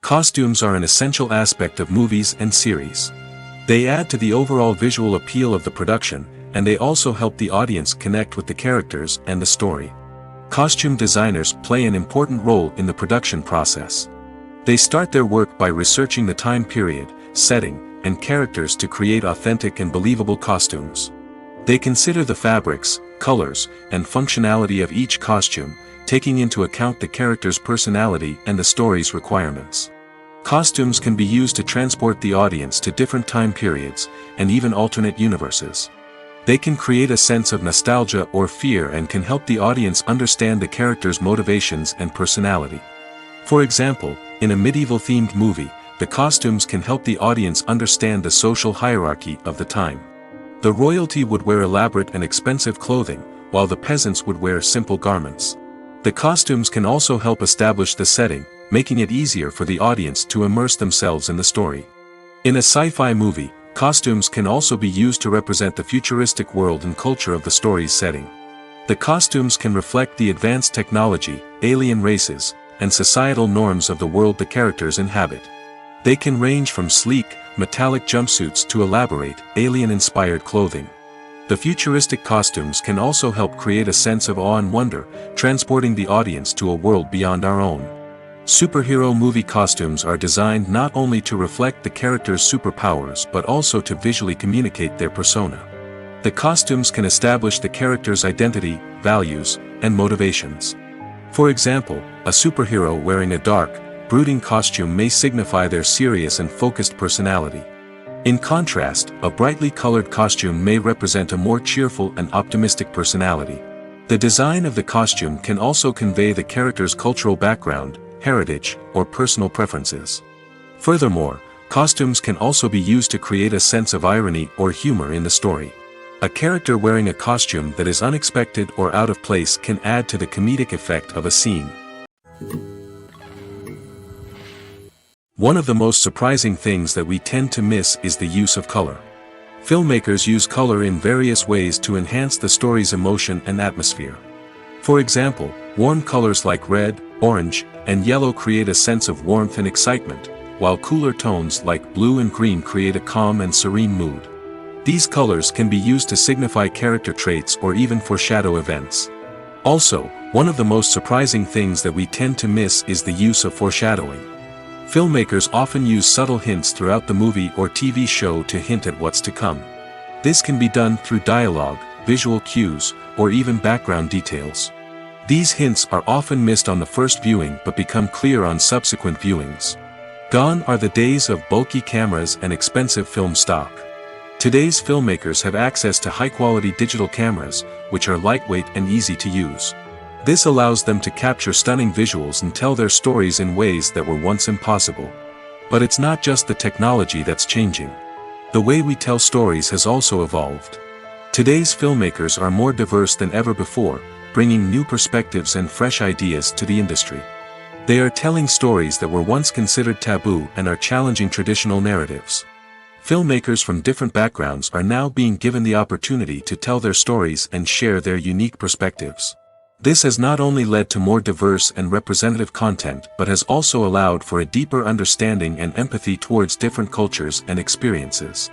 Costumes are an essential aspect of movies and series. They add to the overall visual appeal of the production, and they also help the audience connect with the characters and the story. Costume designers play an important role in the production process. They start their work by researching the time period, setting, and characters to create authentic and believable costumes. They consider the fabrics, colors, and functionality of each costume, taking into account the character's personality and the story's requirements. Costumes can be used to transport the audience to different time periods, and even alternate universes. They can create a sense of nostalgia or fear and can help the audience understand the character's motivations and personality. For example, in a medieval-themed movie, the costumes can help the audience understand the social hierarchy of the time. The royalty would wear elaborate and expensive clothing, while the peasants would wear simple garments. The costumes can also help establish the setting, making it easier for the audience to immerse themselves in the story. In a sci-fi movie, costumes can also be used to represent the futuristic world and culture of the story's setting. The costumes can reflect the advanced technology, alien races, and societal norms of the world the characters inhabit. They can range from sleek, metallic jumpsuits to elaborate, alien-inspired clothing. The futuristic costumes can also help create a sense of awe and wonder, transporting the audience to a world beyond our own. Superhero movie costumes are designed not only to reflect the character's superpowers but also to visually communicate their persona. The costumes can establish the character's identity, values, and motivations. For example, a superhero wearing a dark, brooding costume may signify their serious and focused personality. In contrast, a brightly colored costume may represent a more cheerful and optimistic personality. The design of the costume can also convey the character's cultural background, heritage, or personal preferences. Furthermore, costumes can also be used to create a sense of irony or humor in the story. A character wearing a costume that is unexpected or out of place can add to the comedic effect of a scene. One of the most surprising things that we tend to miss is the use of color. Filmmakers use color in various ways to enhance the story's emotion and atmosphere. For example, warm colors like red, orange, and yellow create a sense of warmth and excitement, while cooler tones like blue and green create a calm and serene mood. These colors can be used to signify character traits or even foreshadow events. Also, one of the most surprising things that we tend to miss is the use of foreshadowing. Filmmakers often use subtle hints throughout the movie or TV show to hint at what's to come. This can be done through dialogue, visual cues, or even background details. These hints are often missed on the first viewing but become clear on subsequent viewings. Gone are the days of bulky cameras and expensive film stock. Today's filmmakers have access to high-quality digital cameras, which are lightweight and easy to use. This allows them to capture stunning visuals and tell their stories in ways that were once impossible. But it's not just the technology that's changing. The way we tell stories has also evolved. Today's filmmakers are more diverse than ever before, bringing new perspectives and fresh ideas to the industry. They are telling stories that were once considered taboo and are challenging traditional narratives. Filmmakers from different backgrounds are now being given the opportunity to tell their stories and share their unique perspectives. This has not only led to more diverse and representative content but has also allowed for a deeper understanding and empathy towards different cultures and experiences.